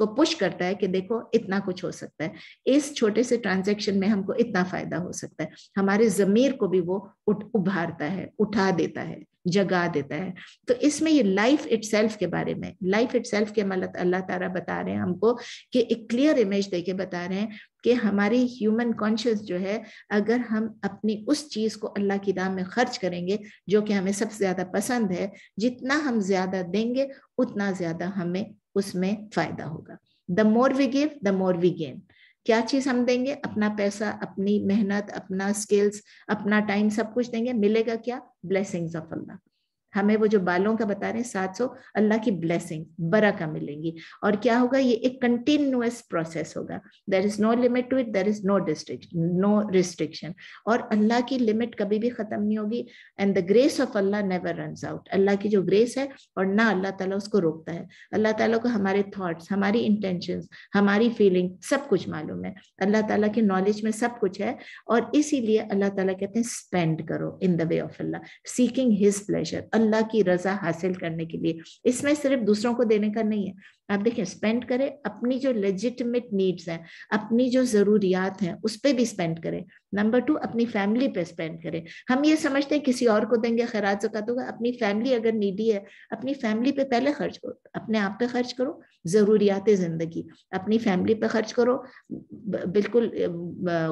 पुश करता है कि देखो इतना कुछ हो सकता है, इस छोटे से ट्रांजैक्शन में हमको इतना फायदा हो सकता है। हमारे जमीर को भी वो उभारता है, उठा देता है, जगा देता है। तो इसमें ये लाइफ इटसेल्फ के बारे में, लाइफ इटसेल्फ के मतलब अल्लाह ताला बता रहे हैं हमको कि एक क्लियर इमेज देके बता रहे हैं कि हमारी ह्यूमन कॉन्शियस जो है, अगर हम अपनी उस चीज को अल्लाह की राह में खर्च करेंगे जो कि हमें सबसे ज्यादा पसंद है, जितना हम ज्यादा देंगे उतना ज्यादा हमें उसमें फायदा होगा। The more we give the more we gain. क्या चीज हम देंगे? अपना पैसा, अपनी मेहनत, अपना स्किल्स, अपना टाइम, सब कुछ देंगे, मिलेगा क्या? ब्लेसिंग्स ऑफ अल्लाह। हमें वो जो बालों का बता रहे हैं 700, अल्लाह की ब्लेसिंग बरका मिलेंगी। और क्या होगा? ये एक कंटिन्यूअस प्रोसेस होगा। There is no limit to it, there is no restriction, और अल्लाह की लिमिट कभी भी खत्म नहीं होगी। And the grace of Allah never runs out. अल्लाह की जो ग्रेस है, और ना अल्लाह ताला उसको रोकता है। अल्लाह ताला को हमारे थॉट्स, हमारी इंटेंशंस, हमारी फीलिंग सब कुछ मालूम है। अल्लाह ताला की नॉलेज में सब कुछ है, और इसीलिए अल्लाह ताला कहते हैं स्पेंड करो in the way of Allah, seeking his pleasure, अल्लाह की रजा हासिल करने के लिए। इसमें सिर्फ दूसरों को देने का नहीं है। आप देखिए, स्पेंड करें अपनी जो लेजिटिमेट नीड्स हैं, अपनी जो जरूरियात हैं, उस पर भी स्पेंड करें। नंबर 2, अपनी फैमिली पे स्पेंड करें। हम ये समझते हैं किसी और को देंगे, खैरात ज़कात होगा। अपनी फैमिली अगर नीडी है, अपनी फैमिली पे पहले खर्च करो, अपने आप पे खर्च करो, जरूरियात जिंदगी अपनी फैमिली पे खर्च करो। बिल्कुल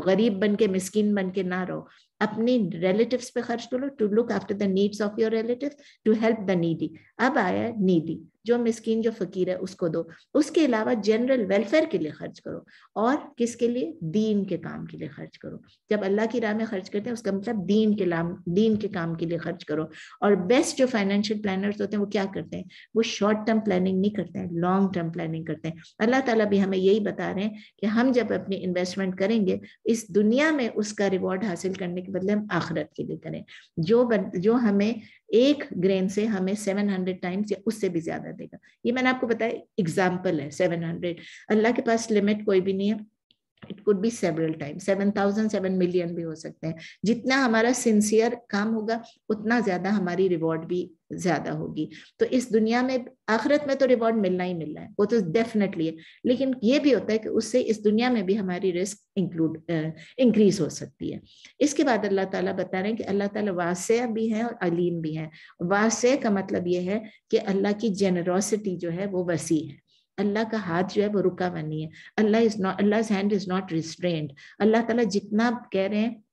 गरीब बन के, मिस्कीन बन के ना रहो। अपनी रिलेटिव्स पे खर्च करो, to look after the needs of your relatives, to help the needy. अब आया नीडी, जो मिस्कीन, जो फकीर है, उसको दो। उसके अलावा जनरल वेलफेयर के लिए खर्च करो, और किसके लिए? दीन के काम के लिए खर्च करो। जब अल्लाह की राह में खर्च करते हैं, उसका मतलब दीन के काम के लिए खर्च करो। और बेस्ट जो फाइनेंशियल प्लानर्स होते हैं, वो क्या करते हैं? वो शॉर्ट टर्म प्लानिंग नहीं करते हैं, लॉन्ग टर्म प्लानिंग करते हैं। अल्लाह ताला भी हमें यही बता रहे हैं कि हम जब अपनी इन्वेस्टमेंट करेंगे, इस दुनिया में उसका रिवॉर्ड हासिल करने के बदले हम आखिरत के लिए करें, जो हमें 1 ग्रेन से हमें 700 टाइम्स या उससे भी ज्यादा देगा। ये मैंने आपको बताया, एग्जाम्पल है 700। अल्लाह के पास लिमिट कोई भी नहीं है। It could be several times, 7,000, 7 million भी हो सकते हैं। जितना हमारा सिंसियर काम होगा, उतना ज्यादा हमारी रिवॉर्ड भी ज्यादा होगी। तो इस दुनिया में, आखिरत में तो रिवॉर्ड मिलना ही मिलना है, वो तो डेफिनेटली है। लेकिन ये भी होता है कि उससे इस दुनिया में भी हमारी रिस्क इंक्रीज हो सकती है। इसके बाद अल्लाह ताला बता रहे हैं कि अल्लाह ताला वासिया भी है और अलीम भी है। वासिया का मतलब ये है कि अल्लाह की जेनरोसिटी जो है वो वसी है। अल्लाह का हाथ जो है वो रुका हुआ नहीं है। अल्लाह हैंड इज नॉट रिस्ट्रेन्ड। अल्लाह ताला जितना कह रहे हैं,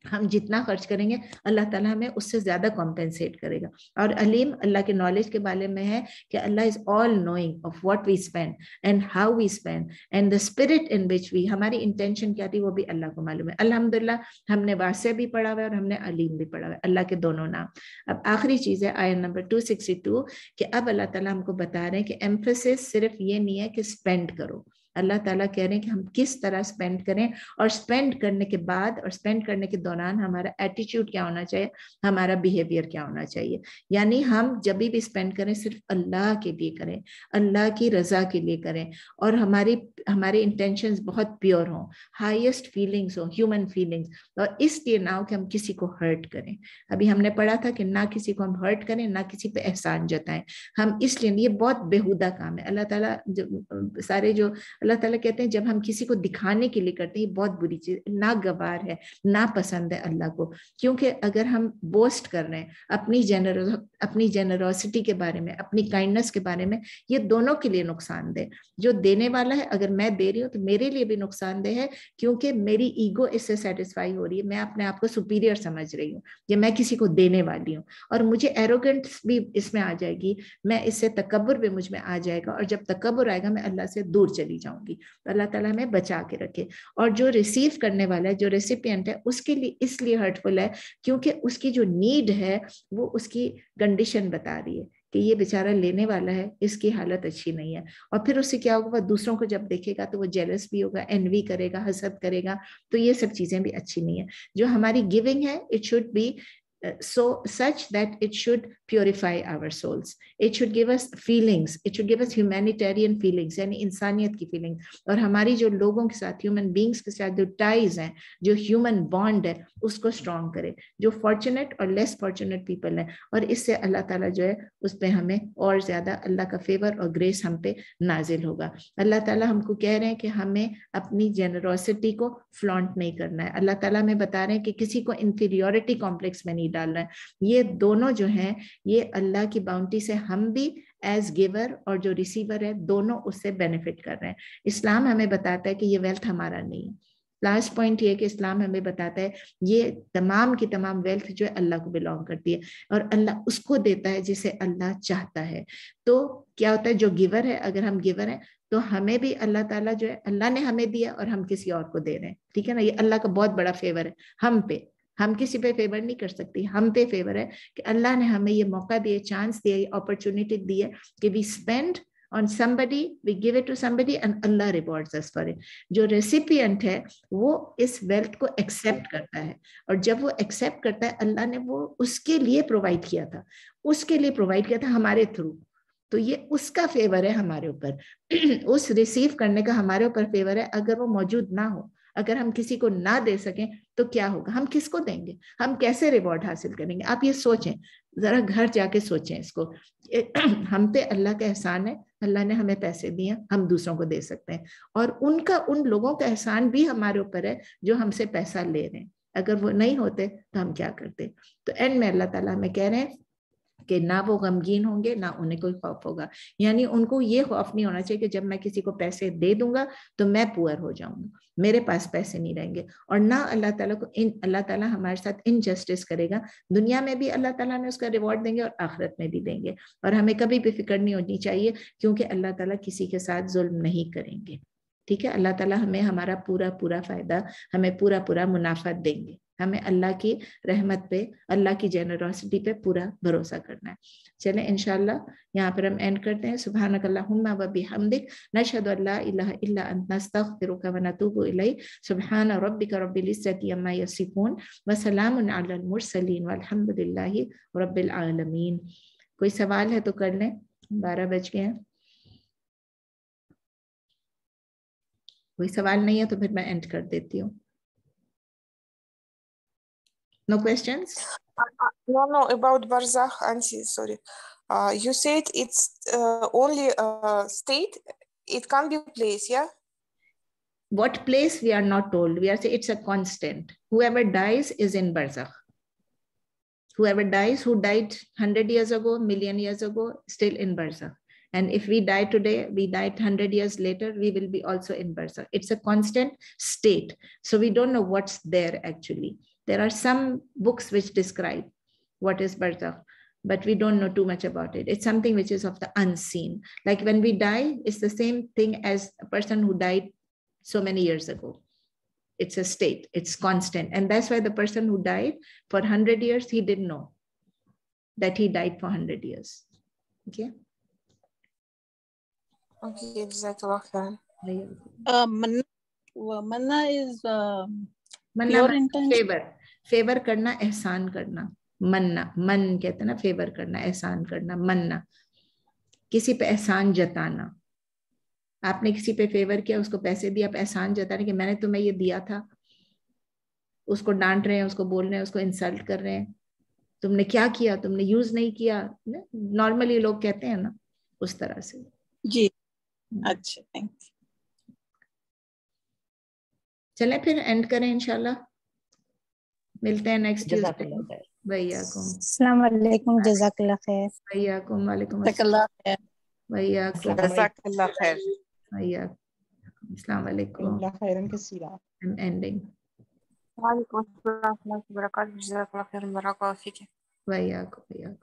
हम जितना खर्च करेंगे, अल्लाह ताला हमें उससे ज्यादा कॉम्पेंसेट करेगा। और अलीम अल्लाह के नॉलेज के बारे में है कि अल्लाह is all knowing of what we spend and how we spend and the spirit in which we, हमारी इंटेंशन क्या थी वो भी अल्लाह को मालूम है। अल्हम्दुलिल्लाह, हमने वासिया भी पढ़ा हुआ है और हमने अलीम भी पढ़ा हुआ है, अल्लाह के दोनों नाम। अब आखिरी चीज है आयत नंबर 262 कि अब अल्लाह ताला हमको बता रहे हैं कि एम्फेसिस सिर्फ ये नहीं है कि स्पेंड करो। अल्लाह ताला कह रहे हैं कि हम किस तरह स्पेंड करें, और स्पेंड करने के बाद और स्पेंड करने के दौरान हमारा एटीट्यूड क्या होना चाहिए, हमारा बिहेवियर क्या होना चाहिए। यानी हम जब भी स्पेंड करें, सिर्फ अल्लाह के लिए करें, अल्लाह की रजा के लिए करें, और हमारे इंटेंशंस बहुत प्योर हों, हाईएस्ट फीलिंग्स हो, ह्यूमन फीलिंग्स, और इसलिए ना हो कि हम किसी को हर्ट करें। अभी हमने पढ़ा था कि ना किसी को हम हर्ट करें, ना किसी पे एहसान जताएं। हम इसलिए, ये बहुत बेहुदा काम है। अल्लाह ताला सारे जो اللہ تعالیٰ کہتے ہیں جب ہم کسی کو دکھانے کے لیے کرتے ہیں یہ بہت بری چیز، ناگوار ہے، ناپسند ہے اللہ کو. کیونکہ اگر ہم بوسٹ کر رہے ہیں اپنی جنروسٹی کے بارے میں، اپنی کائنڈنس کے بارے میں، یہ دونوں کے لیے نقصان دہ. جو دینے والا ہے اگر میں دے رہی ہوں تو میرے لیے بھی نقصان دہ ہے، کیونکہ میری ایگو اس سے سیٹسفائی ہو رہی ہے، میں اپنے آپ کو سپیریئر سمجھ رہی ہوں کہ میں کسی کو دینے والی ہوں، اور مجھے ایروگنس بھی اس میں آ جائے گی، میں اس سے تکبر بھی مجھ میں آ جائے گا، اور جب تکبر آئے گا میں اللہ سے دور چلی جاؤں گی. تو اللہ تعالیٰ ہمیں بچا کے رکھے. اور جو ریسیو کرنے والا ہے، جو ریسیپینٹ ہے، اس کے لیے اس لیے ہرٹفل ہے کیونکہ اس کی جو نیڈ ہے وہ اس کی کنڈیشن بتا رہی ہے کہ یہ بیچارہ لینے والا ہے، اس کی حالت اچھی نہیں ہے. اور پھر اس سے کیا ہوگا، وہ دوسروں کو جب دیکھے گا تو وہ جیلس بھی ہوگا، انوی کرے گا، حسد کرے گا. تو یہ سب چیزیں بھی اچھی نہیں ہیں. جو ہماری گیونگ ہے it should be so such that it should purify our souls. It should give us feelings. It should give us humanitarian feelings, یعنی انسانیت کی فیلنگ. اور ہماری جو لوگوں کے ساتھ، ہیومن بینگس کے ساتھ جو ٹائز ہیں، جو ہیومن بانڈ ہے، اس کو اسٹرانگ کرے. جو فارچونیٹ اور لیس فارچونیٹ پیپل ہیں، اور اس سے اللہ تعالیٰ جو ہے اس پہ ہمیں اور زیادہ اللہ کا فیور اور گریس ہم پہ نازل ہوگا. اللہ تعالیٰ ہم کو کہہ رہے ہیں کہ ہمیں اپنی جنروسٹی کو فلانٹ نہیں کرنا ہے. اللہ تعالیٰ ہمیں بتا رہے ہیں کہ کسی کو انفیریورٹی کمپلیکس میں نہیں ڈال رہا ہے. یہ دونوں جو ہیں یہ اللہ کی باؤنٹی سے ہم بھی ایز گیور اور جو ریسیور ہے دونوں اس سے بینیفٹ کر رہے ہیں. اسلام ہمیں بتاتا ہے کہ یہ ویلتھ ہمارا نہیں ہے. لاسٹ پوائنٹ یہ کہ اسلام ہمیں بتاتا ہے یہ تمام کی تمام ویلتھ جو ہے اللہ کو بلانگ کرتی ہے، اور اللہ اس کو دیتا ہے جسے اللہ چاہتا ہے. تو کیا ہوتا ہے، جو گیور ہے، اگر ہم گیور ہیں تو ہمیں بھی اللہ تعالیٰ جو ہے، اللہ نے ہمیں دیا اور ہم کسی اور کو دے رہے ہیں. ٹھیک ہے نا، یہ اللہ کا بہت بڑا فیور ہے ہم پہ. ہم کسی پہ فیور نہیں کر سکتی، ہم پہ فیور ہے کہ اللہ نے ہمیں یہ موقع دیا، چانس دیا، یہ اپرچونٹی دی ہے کہ we spend on somebody, we give it to somebody and Allah rewards us for it. جو ریسیپینٹ ہے وہ اس ویلتھ کو ایکسیپٹ کرتا ہے، اور جب وہ ایکسیپٹ کرتا ہے اللہ نے وہ اس کے لیے پرووائڈ کیا تھا، اس کے لیے پرووائڈ کیا تھا ہمارے تھرو. تو یہ اس کا فیور ہے ہمارے اوپر، اس ریسیو کرنے کا ہمارے اوپر فیور ہے. اگر وہ موجود نہ ہو، اگر ہم کسی کو نہ دے سکیں تو کیا ہوگا، ہم کس کو دیں گے، ہم کیسے ریوارڈ حاصل کریں گے. آپ یہ سوچیں ذرا، گھر جا کے سوچیں اس کو. ہم پہ اللہ کا احسان ہے، اللہ نے ہمیں پیسے دیے، ہم دوسروں کو دے سکتے ہیں، اور ان لوگوں کا احسان بھی ہمارے اوپر ہے جو ہم سے پیسہ لے رہے ہیں. اگر وہ نہیں ہوتے تو ہم کیا کرتے. تو اینڈ میں اللہ تعالیٰ ہمیں کہہ رہے ہیں کہ نہ وہ غمگین ہوں گے، نہ انہیں کوئی خوف ہوگا. یعنی ان کو یہ خوف نہیں ہونا چاہیے کہ جب میں کسی کو پیسے دے دوں گا تو میں پور ہو جاؤں گا، میرے پاس پیسے نہیں رہیں گے. اور نہ اللہ تعالیٰ کو اللہ تعالیٰ ہمارے ساتھ انجسٹس کرے گا. دنیا میں بھی اللہ تعالیٰ نے اس کا ریوارڈ دیں گے اور آخرت میں بھی دیں گے. اور ہمیں کبھی بھی فکر نہیں ہونی چاہیے، کیونکہ اللہ تعالیٰ کسی کے ساتھ ظلم نہیں کریں گے. ٹھیک ہے، اللہ تعالیٰ ہمیں ہمارا پورا فائدہ، ہمیں پورا منافع دیں گے. ہمیں اللہ کی رحمت پہ، اللہ کی جنروسٹی پہ پورا بھروسہ کرنا ہے. چلیں انشاءاللہ یہاں پر ہم اینڈ کرتے ہیں. سبحانک اللہم و بحمدک، نشہد ان لا الہ الا انت، نستغفرک و نتوب الیک. سبحان ربک رب العزۃ عما یصفون وسلام علی المرسلین والحمد للہ رب العالمین. کوئی سوال ہے تو کر لیں، 12 بج گئے ہیں. کوئی سوال نہیں ہے تو پھر میں اینڈ کر دیتی ہوں. No questions? No, about Barzakh, Auntie, sorry. You said it's only state, it can't be place, yeah? What place we are not told. We are saying it's a constant. Whoever dies is in Barzakh. Whoever dies, who died 100 years ago, million years ago, still in Barzakh. And if we die today, we died 100 years later, we will be also in Barzakh. It's a constant state. So we don't know what's there actually. There are some books which describe what is Barzakh, but we don't know too much about it. It's something which is of the unseen. Like when we die, it's the same thing as a person who died so many years ago. It's a state, it's constant. And that's why the person who died for 100 years, he didn't know that he died for 100 years. Okay? Okay, Jazakallah khair. Manna is مننا fever کرنا، احسان کرنا. مننا، من کہتے ہیں نا fever کرنا، احسان کرنا. مننا کسی پہ احسان جتانا. آپ نے کسی پہ فیور کیا، اس کو پیسے دیا، آپ احسان جتانے کہ میں نے تمہیں یہ دیا تھا. اس کو ڈانٹ رہے ہیں، اس کو بول رہے ہیں، اس کو انسلٹ کر رہے ہیں، تم نے کیا کیا، تم نے یوز نہیں کیا. نارملی لوگ کہتے ہیں نا اس طرح سے. جی اچھا، تھینک یو. چلیں پھر اینڈ کریں انشاءاللہ. ملتے ہیں نیکسٹ جزاک ٹیوزڈے. اللہ خیر. ویاکم. السلام علیکم. جزاک اللہ خیر. ویاکم. وعلیکم جزاک السلام. اللہ خیر. ویاکم. جزاک اللہ خیر. ویاکم. السلام علیکم. اللہ خیرن کثیرا. I'm ending. وعلیکم السلام ورحمۃ اللہ وبرکاتہ. جزاک اللہ خیر. بارک اللہ فیک. ویاکم.